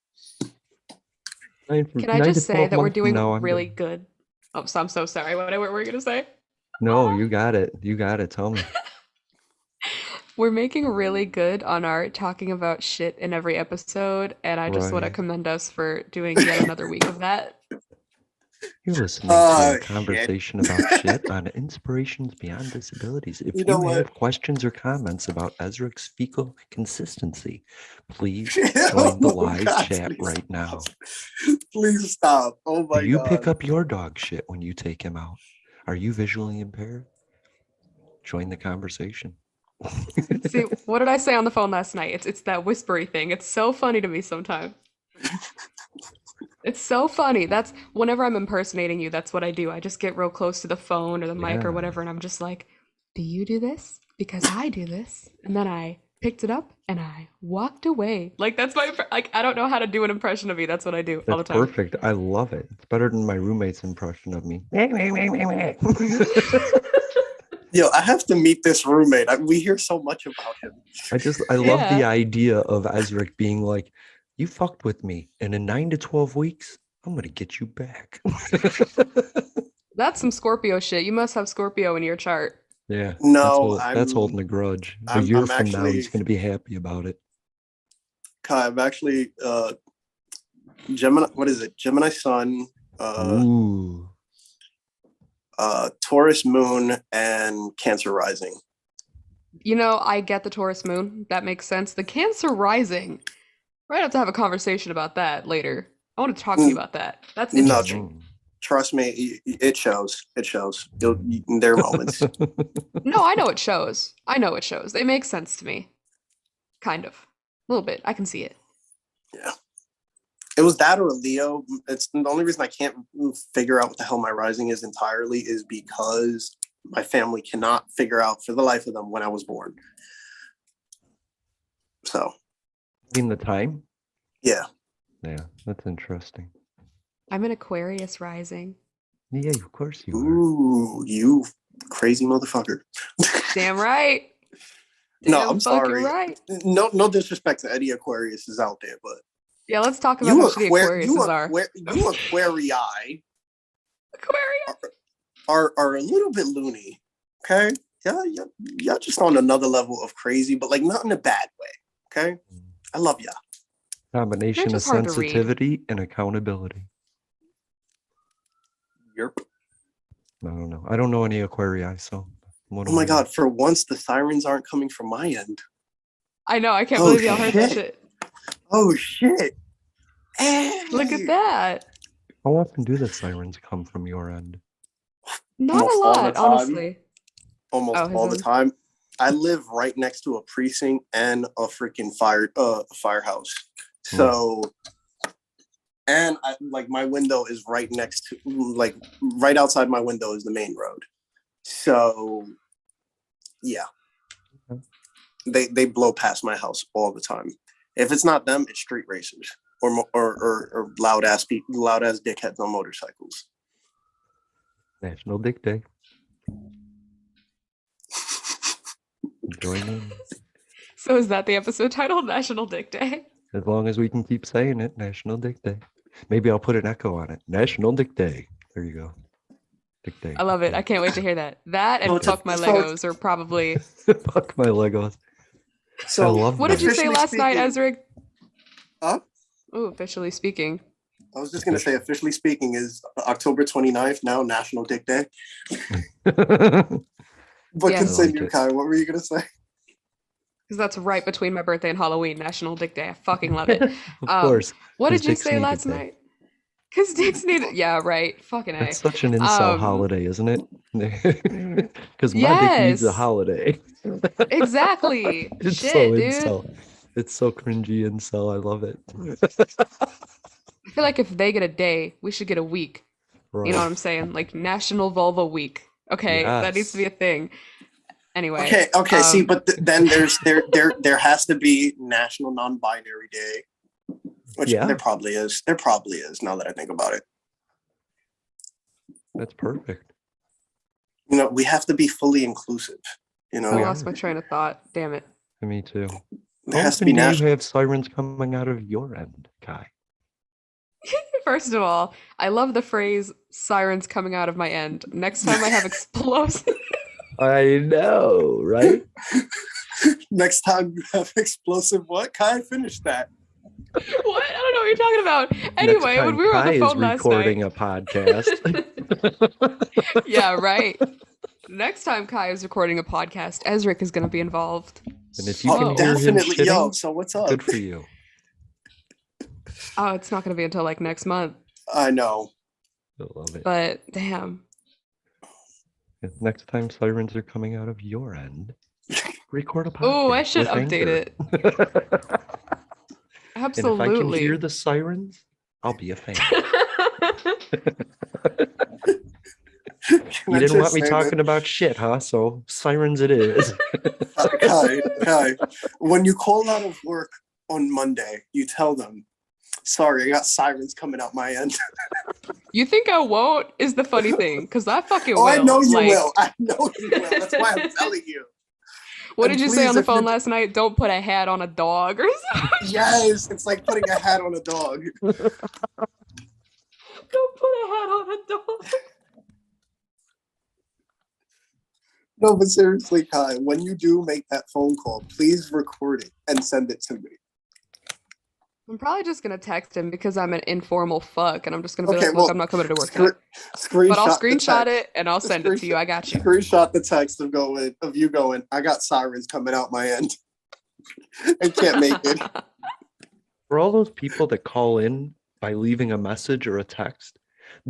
Can I just say that we're doing really good? Oh, so I'm so sorry. What were you going to say? No, you got it. You got it. Tell me. We're making really good on our talking about shit in every episode, and I just want to commend us for doing yet another week of that. You're listening to a conversation about shit on Inspirations Beyond Disabilities. If you have questions or comments about Ezric's fecal consistency, please join the live chat right now. Please stop. Oh my God. Do you pick up your dog shit when you take him out? Are you visually impaired? Join the conversation. See, what did I say on the phone last night? It's that whispery thing. It's so funny to me sometimes. It's so funny. That's whenever I'm impersonating you, that's what I do. I just get real close to the phone or the mic or whatever, and I'm just like, do you do this? Because I do this. And then I picked it up and I walked away. Like, that's my, I don't know how to do an impression of you. That's what I do all the time. Perfect. I love it. It's better than my roommate's impression of me. Yo, I have to meet this roommate. We hear so much about him. I love the idea of Ezric being like, you fucked with me, and in 9 to 12 weeks, I'm going to get you back. That's some Scorpio shit. You must have Scorpio in your chart. Yeah. No, that's holding a grudge. A year from now, he's going to be happy about it. Kai, I'm actually Gemini. What is it? Gemini Sun. Taurus Moon and Cancer Rising. I get the Taurus Moon. That makes sense. The Cancer Rising. We're gonna have to have a conversation about that later. I want to talk to you about that. That's interesting. No, trust me, it shows. It shows. There are moments. No, I know it shows. It makes sense to me. Kind of. A little bit. I can see it. Yeah. It was that or a Leo. It's the only reason I can't figure out what the hell my rising is entirely is because my family cannot figure out for the life of them when I was born. So. In the time? Yeah. Yeah, that's interesting. I'm an Aquarius rising. Yeah, of course you are. Ooh, you crazy motherfucker. Damn right. No, I'm sorry. Right. No disrespect to any Aquarius is out there, but yeah, let's talk about how shitty Aquariuses are. You Aquarii are a little bit loony. Okay, y'all just on another level of crazy, but like not in a bad way. Okay, I love y'all. They're Combination of just hard to read. sensitivity and accountability. Yep. I don't know. I don't know any Aquarii, so what Oh do my I know? god! For once, the sirens aren't coming from my end. I know. I can't Oh, believe y'all heard that shit. shit. Oh shit! Hey! Look at that. How often do the sirens come from your end? Not a Almost all the lot, time. honestly. Almost his all the end? time. I live right next to a precinct and a freaking firehouse. So, and my window is right next to, like, right outside my window is the main road. So, yeah, they blow past my house all the time. If it's not them, it's street racers or loud ass dickheads on motorcycles. National Dick Day. Join in. So is that the episode title? National Dick Day? As long as we can keep saying it, National Dick Day. Maybe I'll put an echo on it. National Dick Day. There you go. Dick Day. I love it. I can't wait to hear that. That and Fuck My Legos are probably... Fuck my Legos. So, I love What did you say officially last night, speaking- Ezra? Huh? Ooh, officially speaking. I was just going to say, officially speaking, is October 29th now National Dick Day. But Yes. continue, I like it. Kai. What were you going to say? Because that's right between my birthday and Halloween, National Dick Day. I fucking love it. Of course. What 'cause did you dicks say need a last day. night? Because dicks need it. Yeah, right. Fucking A. That's such an incel holiday, isn't it? Because my dick needs a Yes. holiday. Exactly. It's Shit, so dude. incel. It's so cringy incel. I love it. I feel like if they get a day, we should get a week. Bro. You know what I'm saying? Like National Vulva Week. Okay, that needs to be a thing. Anyway. Okay. See, but then there has to be National Non-Binary Day, which Yeah. there probably is. There probably is. Now that I think about it, That's perfect. you know, we have to be fully inclusive. You know, I We lost are. my train of thought. Damn it. Me too. there How has to often be do you national. have sirens coming out of your end, Kai? First of all, I love the phrase sirens coming out of my end. Next time I have explosive. I know, right? Next time you have explosive, what? Kai, finish that. What? I don't know what you're talking about. Anyway, Next when time we were on Kai the is phone last recording night. a podcast. Yeah, right. Next time Kai is recording a podcast, Ezric is going to be involved. And if you Oh, can hear him Definitely, yo. shitting, So what's up? good for you. Oh, it's not going to be until like next month. I know. I love it. But damn. If next time sirens are coming out of your end, record a podcast. Oh, I should with update Anchor. it. And if I can Absolutely. hear the sirens, I'll be a fan. Can You I didn't want just me say talking about shit, huh? So sirens it is. that, Kai, when you call out of work on Monday, you tell them, "Sorry, I got sirens coming out my end." You think I won't is the funny thing, because I fucking Oh, will. I know you Like, will. I know you will. That's why I'm telling you. What And did you say please, on the if you- phone last night? Don't put a hat on a dog or something. Yes, it's like putting a hat on a dog. Don't put a hat on a dog. No, but seriously, Kai, when you do make that phone call, please record it and send it to me. I'm probably just gonna text him because I'm an informal fuck, and I'm just gonna be Okay, like, "Look, well, I'm not coming to work tonight." Screenshot But I'll the screenshot text. it and I'll send it to you. I got you. Screenshot the text of you going, "I got sirens coming out my end." I can't make it. For all those people that call in by leaving a message or a text,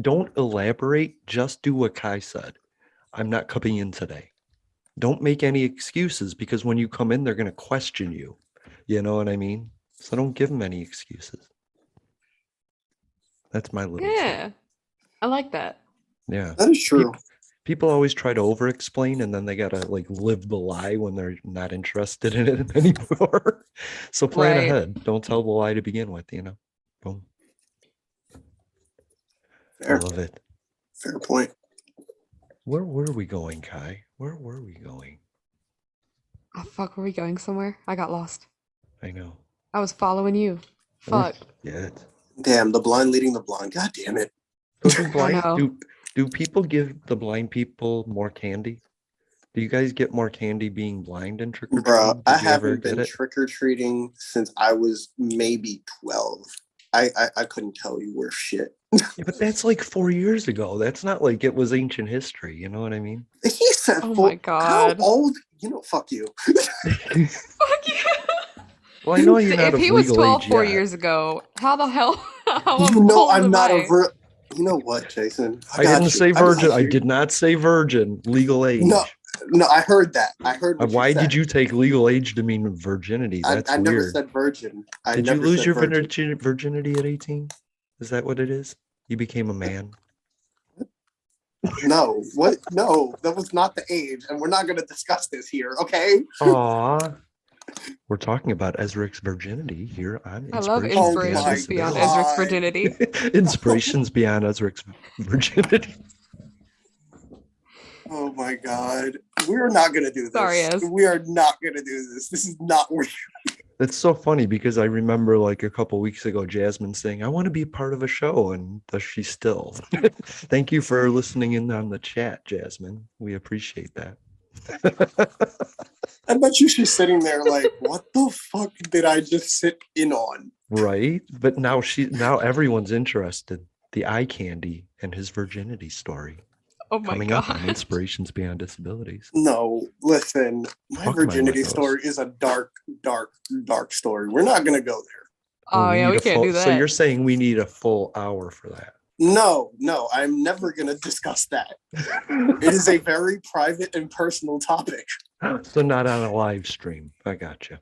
don't elaborate. Just do what Kai said. I'm not coming in today. Don't make any excuses, because when you come in, they're going to question you. You know what I mean? So don't give them any excuses. That's my little Yeah, tip. I like that. Yeah. That is true. People always try to over explain, and then they gotta like live the lie when they're not interested in it anymore. So plan Right. ahead. Don't tell the lie to begin with, you know. Boom. I Fair, love it. fair point. Where were we going, Kai? Where were we going? Oh fuck, were we going somewhere? I got lost. I know. I was following you. Fuck. Yeah. Damn, the blind leading the blind. God damn it. So do blind know. do people give the blind people more candy? Do you guys get more candy being blind in trick or Bruh, treating? I Did you ever haven't get been it? trick-or-treating since I was maybe 12. I couldn't tell you worth shit. Yeah, but that's like 4 years ago. That's not like it was ancient history. You know what I mean? He said, Oh my how God. old? You know, fuck you. Fuck you. Well, I know you're So not if of he was legal 12 age 4 years yet. ago, how the hell? How You know, old I'm am not a I? You know what, Jason? I didn't say I virgin. got I you. did not say virgin. Legal No, age. no, I heard that. I heard what you Why said. did you take legal age to mean virginity? That's I never weird. said virgin. I Did you never lose said your virgin. virginity at 18? Is that what it is? You became a man? No, what? No, that was not the age, and we're not going to discuss this here, okay? Aw. We're talking about Ezric's virginity here on I love Inspirations Oh Beyond my inspirations beyond Ezric's God. virginity. Inspirations Beyond Ezric's virginity. Oh my God. We're not going to do this. Sorry, Ez. We are not going to do this. This is not where It's so funny because I remember like a couple weeks ago, Jasmine saying, I want to be part of a show. And does she still? Thank you for listening in on the chat, Jasmine. We appreciate that. I bet you she's sitting there like, what the fuck did I just sit in on? Right? But now everyone's interested. The eye candy and his virginity story. Oh my Coming God. up on Inspirations Beyond Disabilities. No, listen, my Fuck virginity my Legos. story is a dark, dark, dark story. We're not going to go there. Oh yeah, need we a can't do that. So you're saying we need a full hour for that? No, I'm never going to discuss that. It is a very private and personal topic. So not on a live stream. I got you.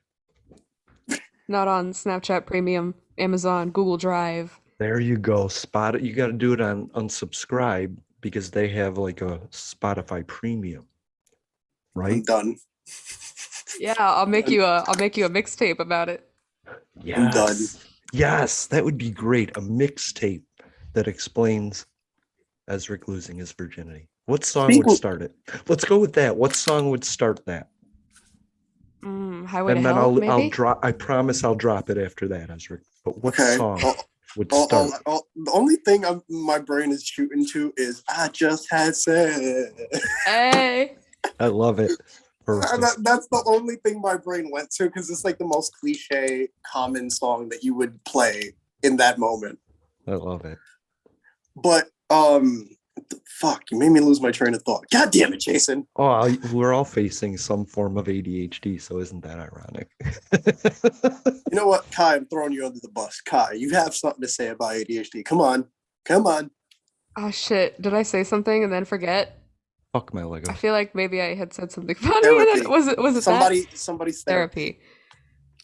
Not on Snapchat Premium, Amazon, Google Drive. There you go. Spot it. You got to do it on unsubscribe because they have like a Spotify Premium, I'm right? done. Yeah, I'll make you a mixtape about it. Yes. I'm done. Yes, that would be great. A mixtape that explains Ezric losing his virginity. What song would start it? Let's go with that. What song would start that? Highway to And then Hell, I'll maybe? drop. I promise I'll drop it after that, Ezric. But what song would the start? only thing my brain is shooting to is I just had sex. Hey. I love it. That's the only thing my brain went to because it's like the most cliche, common song that you would play in that moment. I love it. But fuck, you made me lose my train of thought. God damn it, Jason. Oh, we're all facing some form of ADHD, so isn't that ironic? You know what, Kai? I'm throwing you under the bus. Kai, you have something to say about ADHD. Come on. Oh shit! Did I say something and then forget? Fuck my Lego. I feel like maybe I had said something funny and then was it somebody's therapy?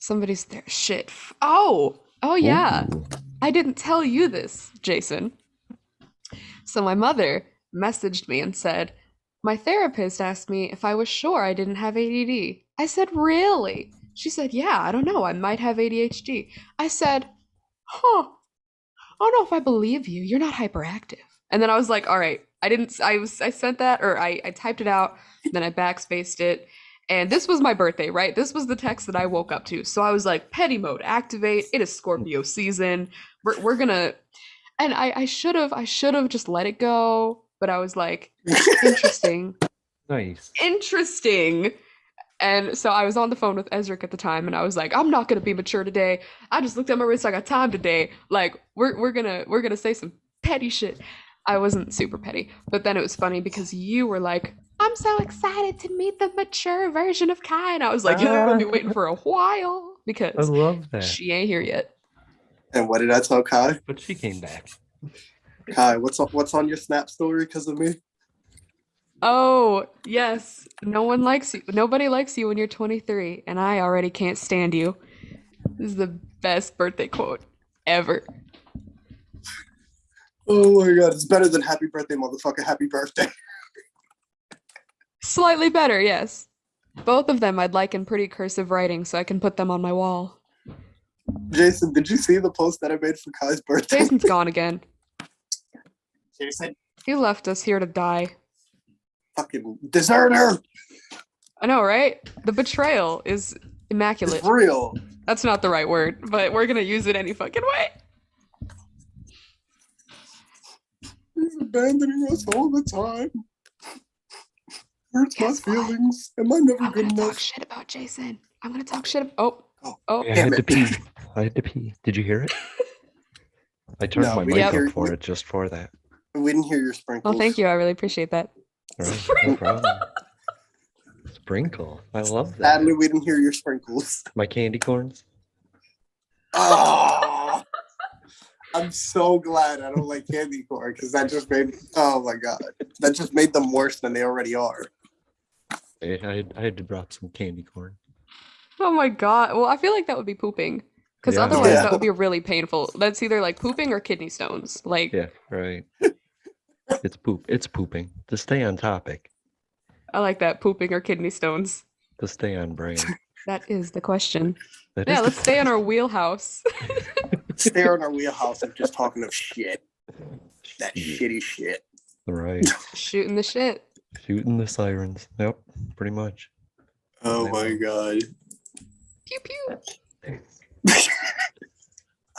Somebody's there. Shit. Oh yeah. Ooh. I didn't tell you this, Jason. So my mother messaged me and said, my therapist asked me if I was sure I didn't have ADD. I said, really? She said, yeah, I don't know. I might have ADHD. I said, huh. I don't know if I believe you. You're not hyperactive. And then I was like, all right. I sent that, or I typed it out, then I backspaced it. And this was my birthday, right? This was the text that I woke up to. So I was like, petty mode activate. It is Scorpio season. We're gonna, and I should have just let it go. But I was like, interesting. Nice. Interesting. And so I was on the phone with Ezric at the time, and I was like, I'm not gonna be mature today. I just looked at my wrist. I got time today. Like we're gonna say some petty shit. I wasn't super petty, but then it was funny because you were like, I'm so excited to meet the mature version of Kai. And I was like, you're gonna be waiting for a while because I love that. she ain't here yet. And what did I tell Kai? But she came back. Kai, what's on your Snap story because of me? Oh, yes. No one likes you. Nobody likes you when you're 23, and I already can't stand you. This is the best birthday quote ever. Oh my god, it's better than happy birthday, motherfucker. Happy birthday. Slightly better, yes. Both of them I'd like in pretty cursive writing so I can put them on my wall. Jason, did you see the post that I made for Kai's birthday? Jason's gone again. Jason, He left us here to die. fucking deserter. I know, right? The betrayal is immaculate. It's real. That's not the right word, but we're gonna use it any fucking way. He's abandoning us all the time. hurts my Guess what? feelings. Am I never I'm good gonna talk enough? shit about Jason. I'm gonna talk shit. Oh, Oh, oh. I damn had to it. pee. I had to pee. Did you hear it? I turned No, my we mic didn't up hear. for it just for that. We didn't hear your Well, sprinkles. thank you. I really appreciate that. All right, no problem. Sprinkle. I love that. Sadly, we didn't hear your sprinkles. My candy corns. Oh, I'm so glad I don't like candy corn because that just made. Oh my god, that just made them worse than they already are. I had to drop some candy corn. Oh my god. Well, I feel like that would be pooping. Because Yeah. otherwise Yeah. that would be really painful. That's either like pooping or kidney stones. Like, Yeah, right. It's poop. It's pooping. To stay on topic. I like that, pooping or kidney stones. To stay on brand. That is the question. That Yeah, is the let's stay in our question. wheelhouse. Stay in our wheelhouse of just talking of shit. That Yeah. shitty shit. Right. Shooting the shit. Shooting the sirens. Yep, pretty much. Oh my god. Pew pew.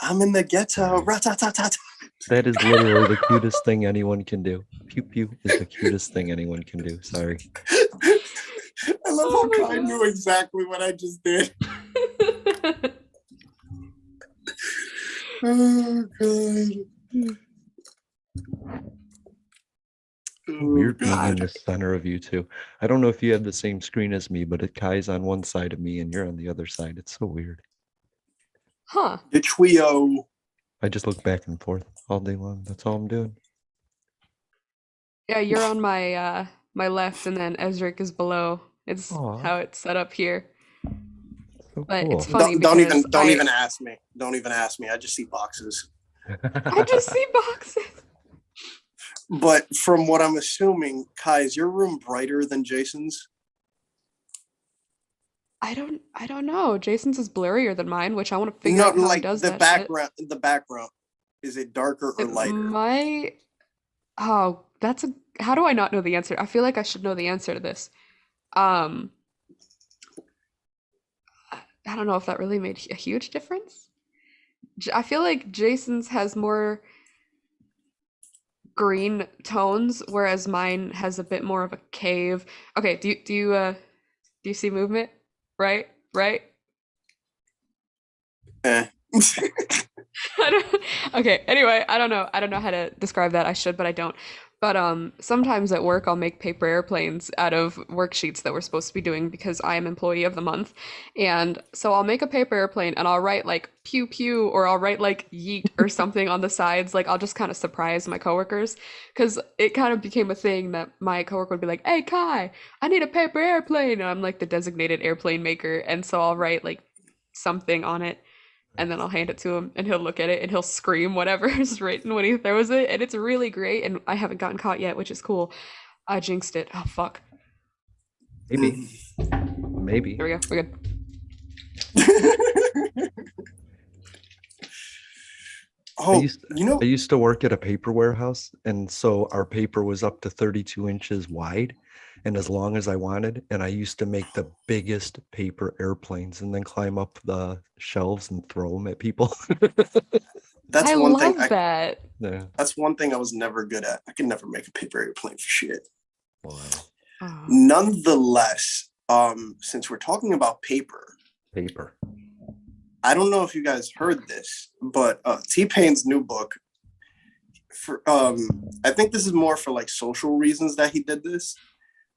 I'm in the ghetto. Rat-tat-tat-tat. That is literally the cutest thing anyone can do. Pew pew is the cutest thing anyone can do. Sorry. I love Oh how my Kai God. knew exactly what I just did. Oh god. Oh, Weird being in god. the center of you two. I don't know if you have the same screen as me, but Kai's on one side of me and you're on the other side. It's so weird. Huh. The trio. I just look back and forth all day long. That's all I'm doing. Yeah, you're on my my left and then Ezric is below. It's Aw. how it's set up here. So But cool. it's funny Don't because even ask me. Don't even ask me. I just see boxes. I just see boxes. But from what I'm assuming, Kai, is your room brighter than Jason's? I don't know. Jason's is blurrier than mine, which I want to figure No, out how he like does the that background. The background. Is it darker or shit. lighter? Oh, how do I not know the answer? I feel like I should know the answer to this. Um, I don't know if that really made a huge difference. I feel like Jason's has more green tones, whereas mine has a bit more of a cave. Okay, do you see movement? Right? Right? Eh. Okay, anyway, I don't know. I don't know how to describe that. I should, but I don't. But sometimes at work I'll make paper airplanes out of worksheets that we're supposed to be doing because I am employee of the month. And so I'll make a paper airplane and I'll write like pew pew or I'll write like yeet or something on the sides. Like I'll just kind of surprise my coworkers because it kind of became a thing that my coworker would be like, "Hey Kai, I need a paper airplane." And I'm like the designated airplane maker, and so I'll write like something on it and then I'll hand it to him and he'll look at it and he'll scream whatever is written when he throws it, and it's really great, and I haven't gotten caught yet, which is cool. I jinxed it. Oh fuck. Maybe. Maybe. There we go. We're good. Oh, I used to work at a paper warehouse, and so our paper was up to 32 inches wide and as long as I wanted. And I used to make the biggest paper airplanes and then climb up the shelves and throw them at people. that's I one love thing. that. Yeah. That's one thing I was never good at. I could never make a paper airplane for shit. Wow. Oh. Nonetheless, since we're talking about paper, I don't know if you guys heard this, but T-Pain's new book, for I think this is more for like social reasons that he did this,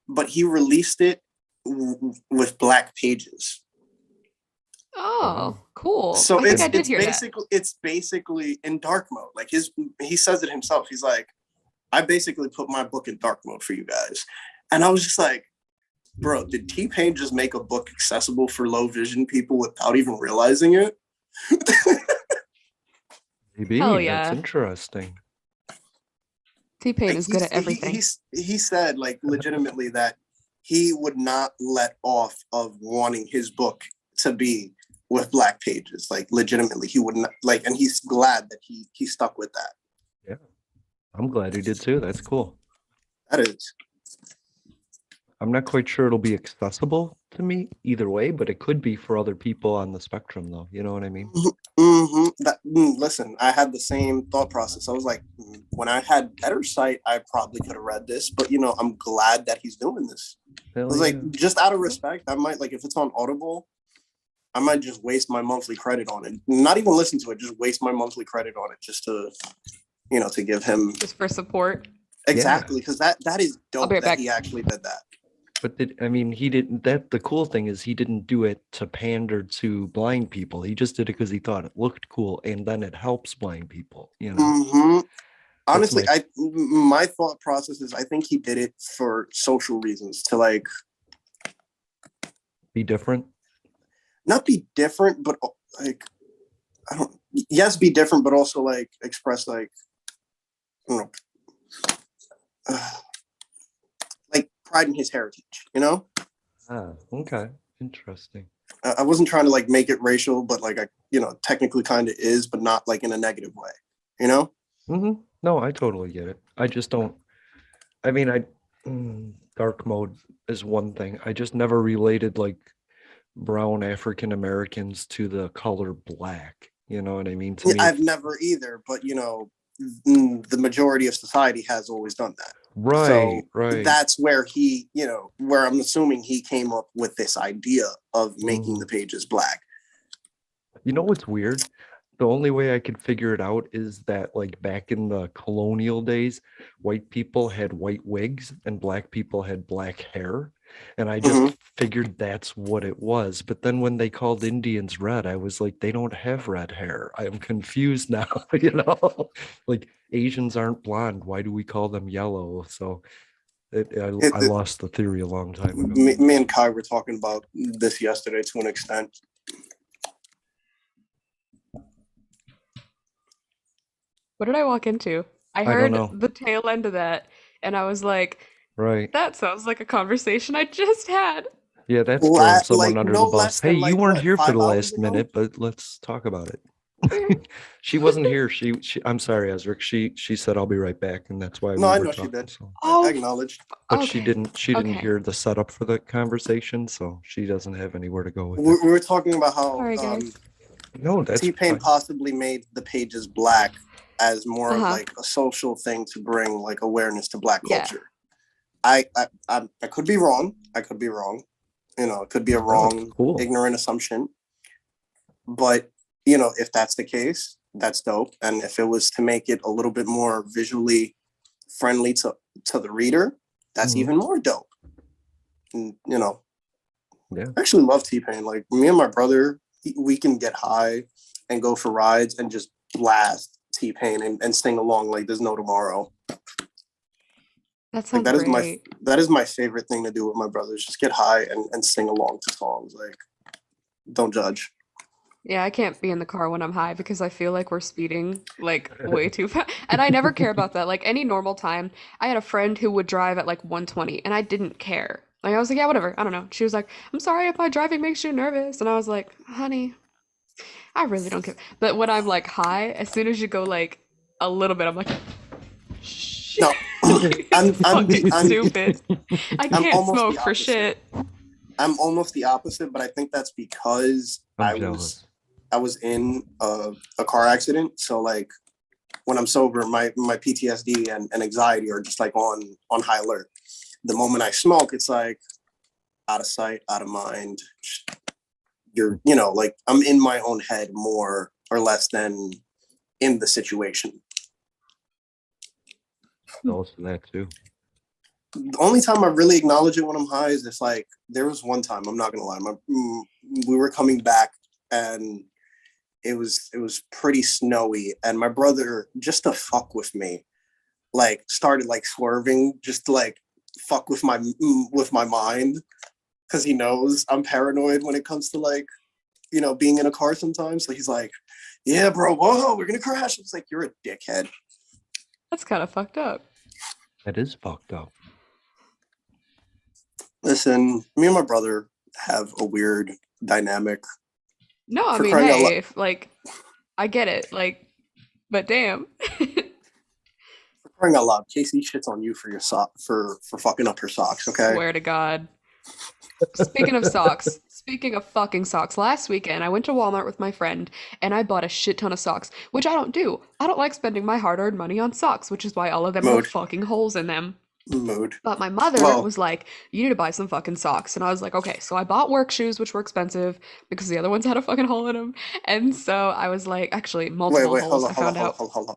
but he released it with black pages. Oh, cool. So I think I did hear that. it's basically in dark mode. Like he says it himself. He's like, I basically put my book in dark mode for you guys. And I was just like, bro, did T-Pain just make a book accessible for low vision people without even realizing it? Maybe. Hell yeah. That's interesting. T-Pain Like, is good at everything. He said, like, legitimately that he would not let off of wanting his book to be with black pages. Like, legitimately, he would not, like, and he's glad that he stuck with that. Yeah. I'm glad he did too. That's cool. That is. I'm not quite sure it'll be accessible to me either way, but it could be for other people on the spectrum, though. You know what I mean? Listen, I had the same thought process. I was like, when I had better sight, I probably could have read this, but I'm glad that he's doing this. I Hell was yeah. like, just out of respect, I might like if it's on Audible, I might just waste my monthly credit on it. Not even listen to it, just waste my monthly credit on it just to, to give him Just for support. exactly because that is I'll be dope right that back. he actually did that. But I mean, he didn't. That the cool thing is he didn't do it to pander to blind people. He just did it because he thought it looked cool, and then it helps blind people. Mm-hmm. That's Honestly, my thought process is I think he did it for social reasons to like be different. not be different, but like I don't. Yes, be different, but also like express like I don't know, like pride in his heritage. Ah, okay, interesting. I wasn't trying to like make it racial, but like I technically kind of is, but not like in a negative way. Mm-hmm. No, I totally get it. I just don't. I mean, dark mode is one thing. I just never related like brown African Americans to the color black. You know what I mean? To me, I've never either, but the majority of society has always done that. So right. that's where where I'm assuming he came up with this idea of making the pages black. You know what's weird? The only way I could figure it out is that like back in the colonial days, white people had white wigs and black people had black hair. And I just figured that's what it was. But then when they called Indians red, I was like, they don't have red hair. I am confused now, like Asians aren't blonde. Why do we call them yellow? So I lost the theory a long time ago. Me and Kai were talking about this yesterday to an extent. What did I walk into? I don't heard know. the tail end of that, and I was like, right. That sounds like a conversation I just had. Yeah, that's throwing someone like, under no the bus. less Hey, than, you like, weren't what, here for 5 the hours last ago? minute, but let's talk about it. She wasn't here. She I'm sorry, Ezric. She said I'll be right back, and that's why No, we I were know she talking. did. So. I acknowledged. But Okay. she didn't Okay. hear the setup for the conversation, so she doesn't have anywhere to go with We it. were talking about how Sorry, guys. No, that's T-Pain fine. possibly made the pages black as more of Uh-huh. like a social thing to bring like awareness to Black Yeah. culture. I could be wrong. I could be wrong. It could be a wrong, cool. ignorant assumption. But if that's the case, that's dope. And if it was to make it a little bit more visually friendly to the reader, that's even more dope. And, Yeah. I actually love T-Pain. Like me and my brother, we can get high and go for rides and just blast T-Pain and sing along like there's no tomorrow. That sounds like great. that is my favorite thing to do with my brothers. Just get high and sing along to songs. Like, don't judge. Yeah, I can't be in the car when I'm high because I feel like we're speeding like way too fast. And I never care about that. Like any normal time, I had a friend who would drive at like 120 and I didn't care. Like I was like, yeah, whatever. I don't know. She was like, I'm sorry if my driving makes you nervous. And I was like, honey, I really don't care. But when I'm like high, as soon as you go like a little bit, I'm like, shit. No, I'm stupid. I can't smoke for shit. I'm almost the opposite, but I think that's because I was in a car accident. So like when I'm sober, my PTSD and anxiety are just like on high alert. The moment I smoke, it's like out of sight, out of mind. You're, like I'm in my own head more or less than in the situation. Also that too. The only time I really acknowledge it when I'm high is if like there was one time, I'm not gonna lie, we were coming back and it was pretty snowy and my brother, just to fuck with me, like started like swerving just to like fuck with my mind because he knows I'm paranoid when it comes to like being in a car sometimes. So he's like, yeah bro, whoa, we're gonna crash. It's like, you're a dickhead. That's kind of fucked up. That is fucked up. Listen, me and my brother have a weird dynamic. No, I mean, hey, if like, I get it, like, but damn. For crying out loud, Casey shits on you for your for fucking up her socks, okay? Swear to God. Speaking of socks, speaking of fucking socks, last weekend I went to Walmart with my friend and I bought a shit ton of socks, which I don't do. I don't like spending my hard-earned money on socks, which is why all of them have fucking holes in them. Mood. But my mother Well, was like, you need to buy some fucking socks. And I was like, okay. So I bought work shoes, which were expensive because the other ones had a fucking hole in them. And so I was like, actually, multiple wait, hold holes, on, I hold on, found hold on, out. hold on.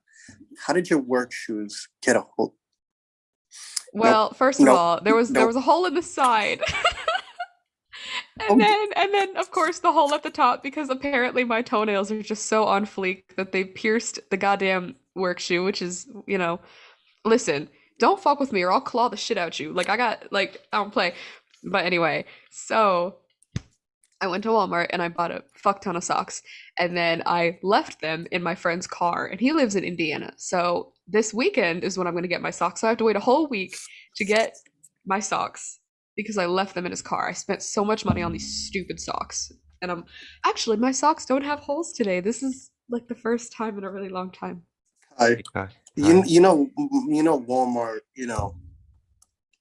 How did your work shoes get a hole? Nope, Well, first of nope, all, there was nope. a hole in the side. And Um, then of course the hole at the top because apparently my toenails are just so on fleek that they pierced the goddamn work shoe, which is, listen, don't fuck with me or I'll claw the shit out you. Like I don't play. But anyway, so I went to Walmart and I bought a fuck ton of socks and then I left them in my friend's car and he lives in Indiana. So this weekend is when I'm going to get my socks. So I have to wait a whole week to get my socks because I left them in his car. I spent so much money on these stupid socks. And actually my socks don't have holes today. This is like the first time in a really long time. I, you know, Walmart.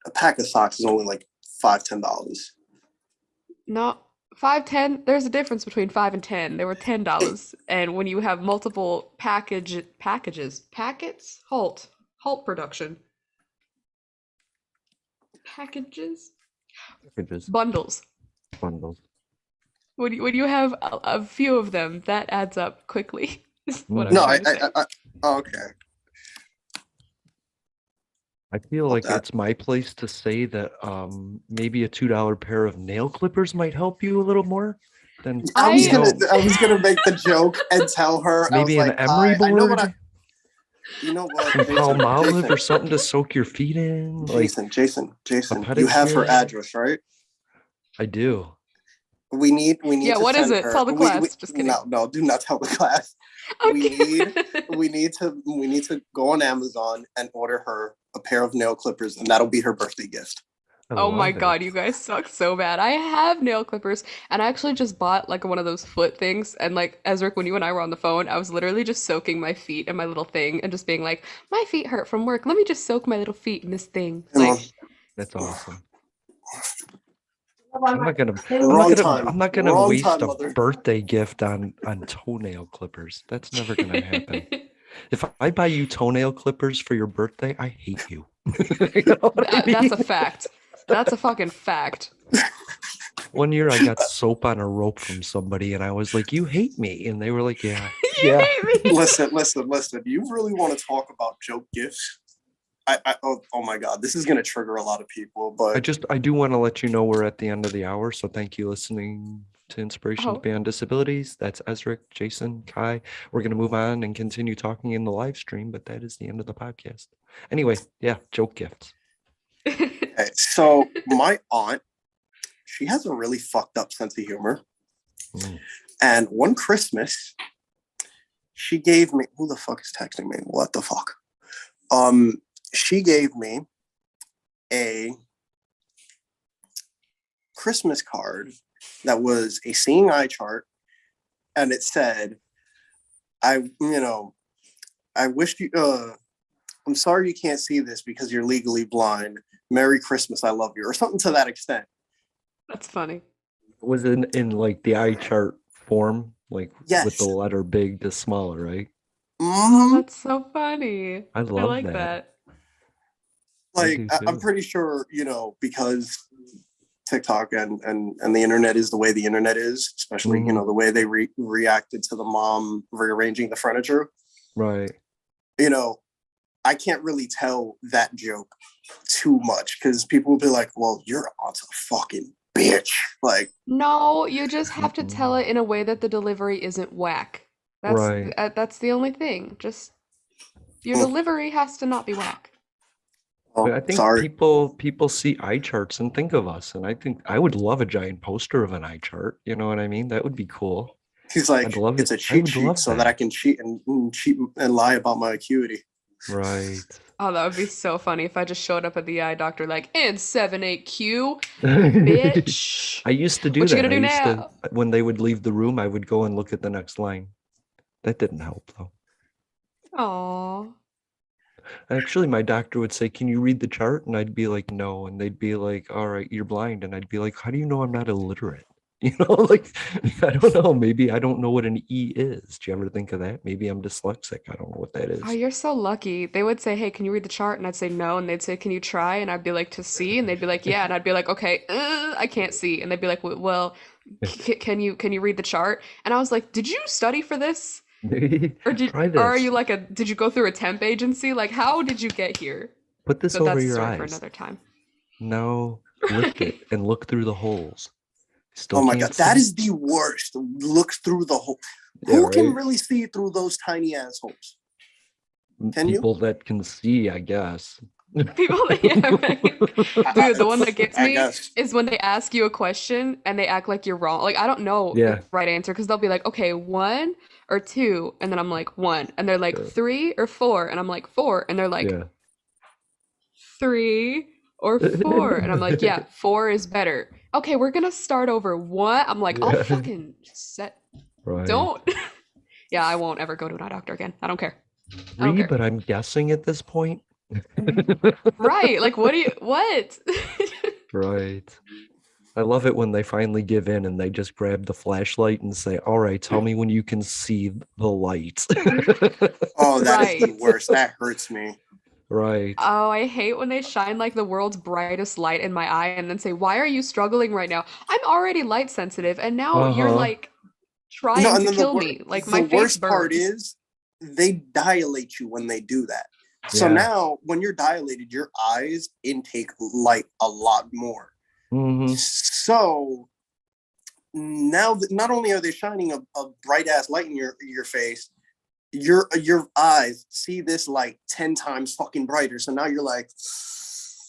A pack of socks is only like $5-10. No, 5, 10. There's a difference between 5 and 10. They were Hey, $10. And when you have multiple packets, halt production, packages, Packages, bundles. bundles. When you have a few of them, that adds up quickly. Is what I'm no, trying to say. oh, okay. I feel About like that. it's my place to say that maybe a $2 pair of nail clippers might help you a little more than I was I gonna, I was gonna make the joke and tell her. I was maybe an like, emery I know what I. board, You know what, some Jason? palm olive or Jason, something to soak your feet in, like a Jason. You have her pedicure. address, right? I do. We need Yeah, to what is send it? her. Tell the We class. Just kidding. no, do not tell the class. We need Okay. we need to go on Amazon and order her a pair of nail clippers, and that'll be her birthday gift. I Oh my love it. God, you guys suck so bad. I have nail clippers and I actually just bought like one of those foot things. And like Ezric, when you and I were on the phone, I was literally just soaking my feet in my little thing and just being like, my feet hurt from work. Let me just soak my little feet in this thing. You know, Like, That's awesome. wrong I'm not gonna waste time, a mother. birthday gift on toenail clippers. That's never gonna happen. If I buy you toenail clippers for your birthday, I hate you. You know what I That's mean? a fact. That's a fucking fact. One year I got soap on a rope from somebody and I was like, "You hate me." And they were like, "Yeah." You Yeah. hate me. Listen. You really want to talk about joke gifts? Oh my God, this is gonna trigger a lot of people, but I do want to let you know we're at the end of the hour. So thank you listening to Inspirations Oh, Beyond Disabilities. That's Ezric, Jason, Kai. We're gonna move on and continue talking in the live stream, but that is the end of the podcast. Anyway, yeah, joke gifts. okay, so my aunt, she has a really fucked up sense of humor. Mm. And one Christmas, she gave me, who the fuck is texting me? What the fuck? She gave me a Christmas card that was a seeing eye chart, and it said, I wish you, I'm sorry you can't see this because you're legally blind. Merry Christmas, I love you, or something to that extent. that's funny. Was in like the eye chart form, like with the Yes. letter big to smaller, right? Oh, Mhm. that's so funny. I I love like that. that. I Like do I'm too. pretty sure, because TikTok and the internet is the way the internet is, especially Mhm. the way they reacted to the mom rearranging the furniture. Right. You know, I can't really tell that joke too much because people will be like, "Well, your aunt's a fucking bitch." Like, No, you just have to tell Mhm. it in a way that the delivery isn't whack. Right. That's the only thing. Just your mm, delivery has to not be whack. But oh, I think sorry. people see eye charts and think of us, and I think I would love a giant poster of an eye chart. You know what I mean? That would be cool. He's I'd like, love it's it. a I cheat would sheet love so that I that. can cheat and lie about my acuity. Right. Oh, that would be so funny if I just showed up at the eye doctor like, and 7-8Q, I bitch. used to do What you that. gonna do now? When they would leave the room, I would go and look at the next line. That didn't help though. Aw. Actually, my doctor would say, "Can you read the chart?" And I'd be like, "No." And they'd be like, "All right, you're blind." And I'd be like, "How do you know I'm not illiterate?" You know, like, I don't know. Maybe I don't know what an E is. Do you ever think of that? Maybe I'm dyslexic. I don't know what that Oh, is. you're so lucky. They would say, "Hey, can you read the chart?" And I'd say no, and they'd say, "Can you try?" And I'd be like, "To see?" And they'd be like, "Yeah." And I'd be like, "Okay, I can't see." And they'd be like, "Well, can you read the chart?" And I was like, "Did you study for this? Try Or are you this. like did you go through a temp agency? Like, how did you get here?" Put this But over that's a your story for eyes. another time. Now lift it Right. and look through the holes. Still Oh my can't god, that see? is the worst. Look through the hole. Yeah, Who can right? really see through those tiny assholes? Can you? People that can see, I guess. People that, yeah, right. Dude, the one that gets I me guess. is when they ask you a question and they act like you're wrong. Like, I don't know the Yeah. right answer because they'll be like, okay, one or two. And then I'm like, one. And they're like, Yeah. three or four. And I'm like, four. And they're like, Yeah. three or four. And I'm like, yeah, four is better. Okay, we're gonna start over. What? I'm like, I'll Yeah. fucking set. Right. Don't. Yeah, I won't ever go to an eye doctor again. I don't care. I don't Three, care. but I'm guessing at this point. Right. Like, what do you, what? Right. I love it when they finally give in and they just grab the flashlight and say, "All right, tell me when you can see the light." Oh, that is the Right. worst. That hurts me. Right. Oh, I hate when they shine like the world's brightest light in my eye and then say, "Why are you struggling right now? I'm already light sensitive, and now you're Uh-huh. like No, trying and to then kill me. Like the my face worst part burns." is they dilate you when they do that. So Yeah. now when you're dilated, your eyes intake light a lot more. Mm-hmm. So now that not only are they shining a bright ass light in your face, your eyes see this light 10 times fucking brighter. So now you're like,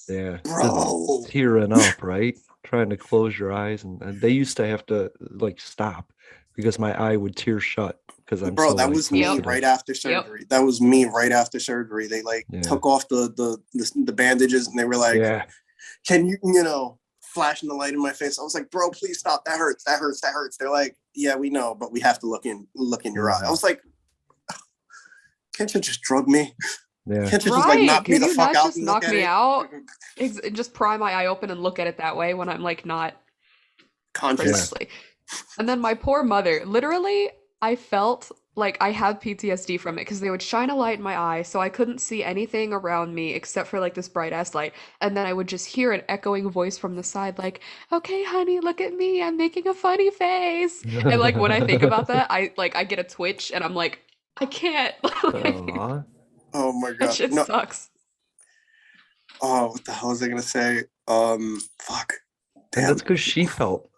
Yeah. bro. Tearing up, right? Trying to close your eyes. And they used to have to like stop because my eye would tear shut because I'm Bro, so that light was me Yep. right sensitive. after Yep. surgery. That was me right after surgery. They like Yeah. took off the bandages and they were like, Yeah. can you, flashing the light in my face. I was like, bro, please stop. That hurts. That hurts. That hurts. They're like, yeah, we know, but we have to look in your eye. I was like, can't you just drug me? Yeah. Can't you just like Right. knock me Can the you fuck not out just and look knock at me it? out? Just pry my eye open and look at it that way when I'm like not Conscious. precisely. And then my poor mother, literally, I felt like I had PTSD from it because they would shine a light in my eye so I couldn't see anything around me except for like this bright ass light. And then I would just hear an echoing voice from the side, like, okay, honey, look at me. I'm making a funny face. And like when I think about that, I get a twitch and I'm like, I can't. Aw. Oh my That god. shit No. sucks. Oh, what the hell was I gonna say? Fuck. And Damn. that's because she felt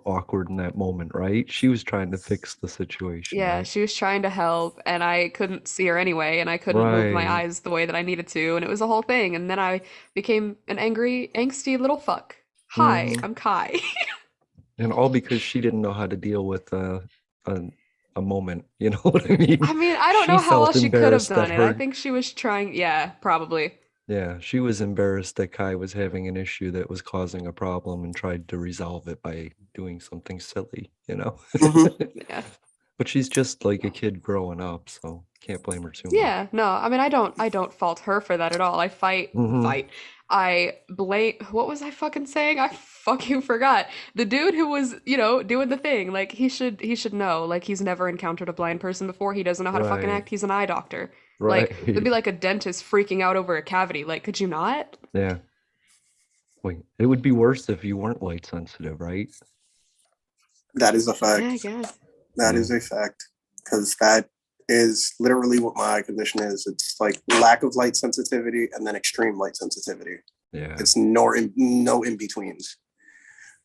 awkward in that moment, right? She was trying to fix the situation, Yeah, right? she was trying to help, and I couldn't see her anyway, and I couldn't move my Right. eyes the way that I needed to, and it was a whole thing. And then I became an angry, angsty little fuck. Hi, Mhm. I'm Kai. And all because she didn't know how to deal with a moment. You know what I mean? I mean, I don't She know how felt else she could have embarrassed that done it. I her, think she was trying, yeah, probably. yeah, she was embarrassed that Kai was having an issue that was causing a problem and tried to resolve it by doing something silly, you know? Mhm. Yeah. But she's just like a kid growing up, so can't blame her too much. Yeah, no, I mean, I don't fault her for that at all. I Mhm. fight. I blame, what was I fucking saying? I fucking forgot. The dude who was, doing the thing, like he should know. Like he's never encountered a blind person before. He doesn't know how to fucking Right. act. He's an eye doctor. Like it'd be Right. like a dentist freaking out over a cavity. Like, could you not? Yeah. Wait, it would be worse if you weren't light sensitive, right? That is a Yeah, I fact. guess. That is a fact. Because that is literally what my eye condition is. It's like lack of light sensitivity and then extreme light sensitivity. Yeah. It's no in betweens.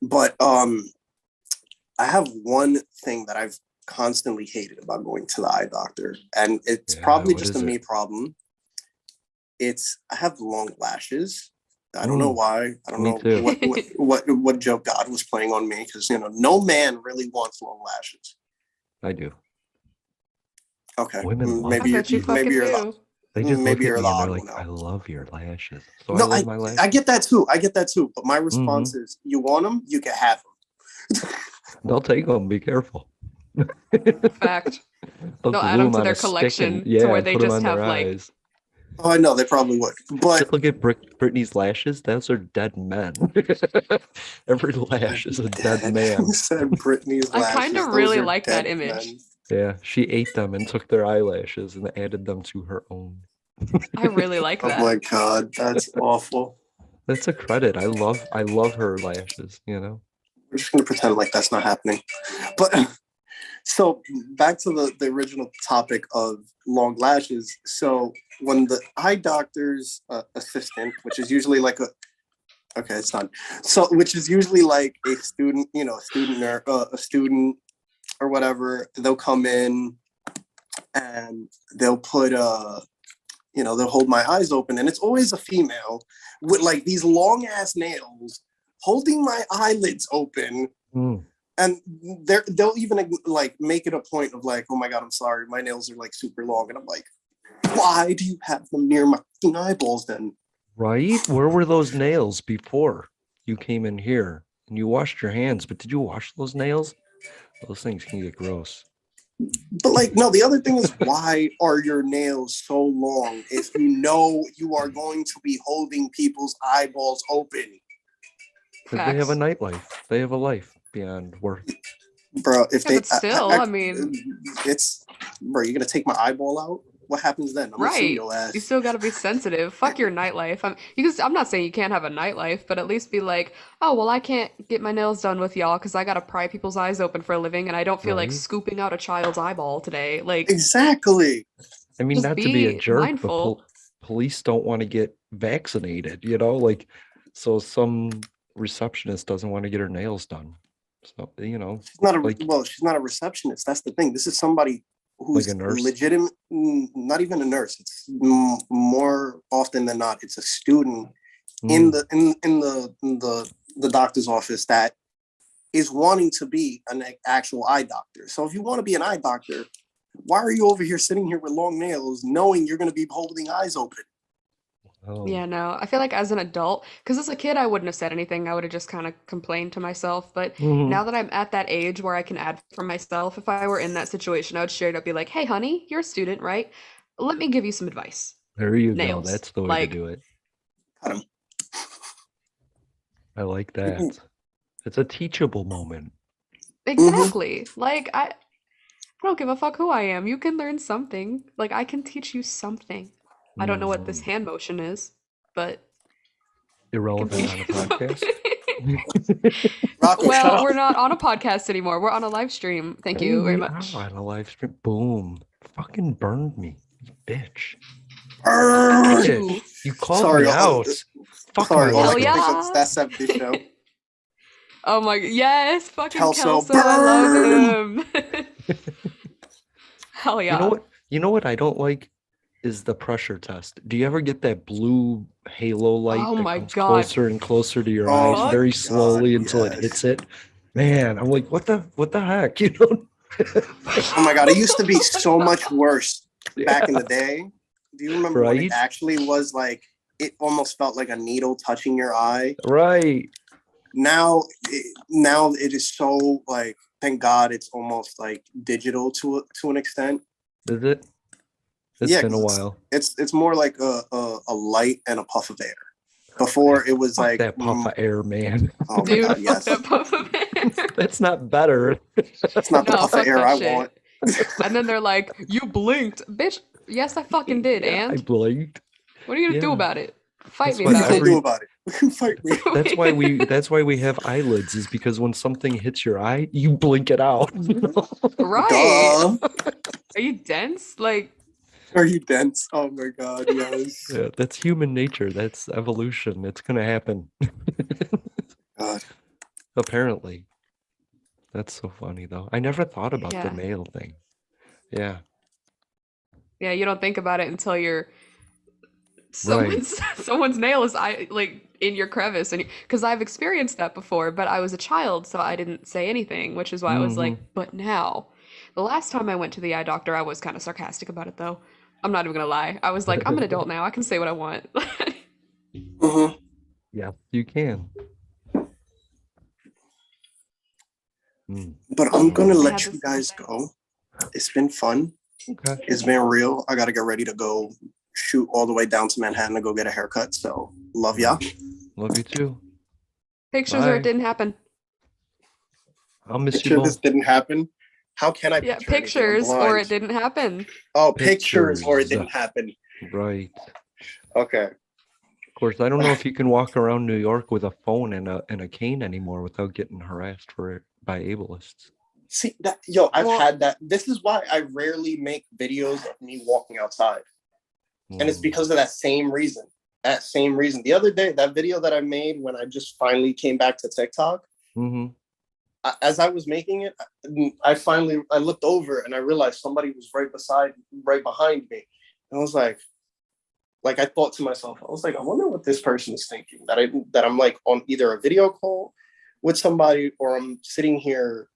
But I have one thing that I've constantly hated about going to the eye doctor, and it's probably what just a is me it? problem. I have long lashes. I don't know why. I don't Me know too. what joke God was playing on me, because no man really wants long lashes. I do. Okay, Women love I maybe it. you're bet you maybe fucking you're the do. They just look maybe at you're me the and they're odd like, one I out. love your lashes. So I No, love my lashes. I get that too. I get that too. But my response Mhm. is, you want them, you can have them. They'll take them. Be careful. Fact. They'll They'll add glue them them to on their a stick and collection to where they put them just on their have like eyes. Oh, I know they probably would, but Just look at Britney's lashes. Those are dead men. Every lash is a dead man. You said Britney's I kind lashes. of Those really are like that dead image. men. Yeah, she ate them and took their eyelashes and added them to her own. I really like Oh that. my god, that's awful. That's a credit. I love her lashes, you know. We're just gonna pretend like that's not happening. But so back to the original topic of long lashes. So when the eye doctor's assistant, which is usually like a okay, it's done. So which is usually like a student, you know, a student or whatever, they'll come in and they'll put you know, they'll hold my eyes open, and it's always a female with like these long ass nails holding my eyelids open. Mm. And they'll even like make it a point of like, oh my god, I'm sorry, my nails are like super long, and I'm like, why do you have them near my eyeballs then? Right? Where were those nails before you came in here? And you washed your hands, but did you wash those nails? Those things can get gross. But like, no, the other thing is, why are your nails so long if you know you are going to be holding people's eyeballs open? Because they have a Facts. nightlife. They have a life beyond work. Bro, if Yeah, they but still, I mean, it's bro, you're gonna take my eyeball out? What happens then? I'm gonna sue right. your ass. You still got to be sensitive. Fuck your nightlife. I'm not saying you can't have a nightlife, but at least be like, oh, well, I can't get my nails done with y'all because I got to pry people's eyes open for a living and I don't feel like Right? scooping out a child's eyeball today. Like, Exactly. I mean, just not to be a be jerk, but mindful. police don't want to get vaccinated, you know? Like, so some receptionist doesn't want to get her nails done. So, you know, like She's not a receptionist. That's the thing. This is somebody like a who's nurse. legitimate, not even a nurse. It's more often than not, it's a student in Mm. the doctor's office that is wanting to be an actual eye doctor. So if you want to be an eye doctor, why are you over here sitting here with long nails, knowing you're going to be holding eyes open? Oh, Yeah, no. I feel like as an adult, because as a kid, I wouldn't have said anything. I would have just kind of complained to myself. But mhm. now that I'm at that age where I can add for myself, if I were in that situation, I would straight up be like, hey, honey, you're a student, right? Let me give you some advice. There you go. Nails. That's the way to Like, do it. Cut 'em. I like that. It's a teachable moment. Mhm. exactly. Like, I don't give a fuck who I am. You can learn something. Like, I can teach you something. I don't know what this Mhm. hand motion is, but I can Irrelevant teach on a you podcast. something. Rocco, shut Well, up. we're not on a podcast anymore. We're on a live stream. Thank Hey, you very we are much. on a live stream. Boom. Fucking burned me, you bitch. Ooh, Bitch. You called Sorry, me out. Fuck sorry. my All I hell can think of life. is yeah. that 70s show. Oh my, yes, fucking Kelso, Kelso. I love burn. him. Hell You know yeah. what? You know what I don't like is the pressure test. Do you ever get that blue halo light Oh that my comes God. closer and closer to your Oh eyes my Fuck. very god, slowly until it hits yes. it? Man, I'm like, what the heck? You know? Oh my god, it used to be so much worse back in Yeah, the day. Do you remember when it right? actually was like it almost felt like a needle touching your eye? Right. Now it is so like thank God it's almost like digital to an extent. Is it? It's Yeah, been a because while. it's more like a light and a puff of air. Before it was Fuck like that puff of air, man. oh my Dude, god, fuck yes. that puff of air. That's not better. It's not the No, puff of fuck air that I want. shit. And then they're like, you blinked. Bitch, yes, I fucking did. Yeah, I And blinked. what are you gonna do Yeah. about it? Fight That's me What why are you about gonna it. do every about it? Fight me. that's why we have eyelids, is because when something hits your eye, you blink it out. Right. Duh. Are you dense? Like, Are you dense? Oh my god, yes. Yeah, that's human nature. That's evolution. It's gonna happen. God. Apparently. That's so funny though. I never thought about the yeah. nail thing. Yeah, Yeah, you don't think about it until you're right. someone's nail is like in your crevice and because I've experienced that before, but I was a child, so I didn't say anything, which is why I was Hmm. like, but now. The last time I went to the eye doctor, I was kind of sarcastic about it though. I'm not even gonna lie. I was like, I'm an adult now. I can say what I want. Mhm. Yeah, you can. Mm. But I'm gonna I had let you this. guys go. It's been fun. Okay. It's been real. I gotta get ready to go shoot all the way down to Manhattan to go get a haircut. So love ya. Love you too. Pictures or it Bye. didn't happen. I'll miss you Picture this both. didn't happen. How can I Yeah, picture anything? I'm pictures or blind. it didn't happen. Oh, pictures or it Pictures. didn't happen. Right. Okay. Of course, I don't know if you can walk around New York with a phone and a cane anymore without getting harassed for it by ableists. See that, yo, I've Well- had that. This is why I rarely make videos of me walking outside. And it's because of that same reason. That same reason. The other day, that video that I made when I just finally came back to TikTok, as I was making it, I looked over and I realized somebody was right behind me. And I was like I thought to myself, I was like, I wonder what this person is thinking, that I'm like on either a video call with somebody or I'm sitting here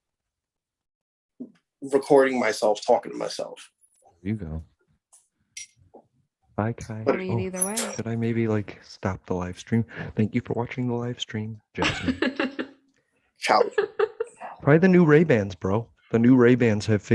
recording myself, talking to myself. There you go. Bye, Kai. I mean, either way. Should I maybe like stop the live stream? Thank you for watching the live stream, Jasmine. Ciao. Probably the new Ray-Bans, bro. The new Ray-Bans have face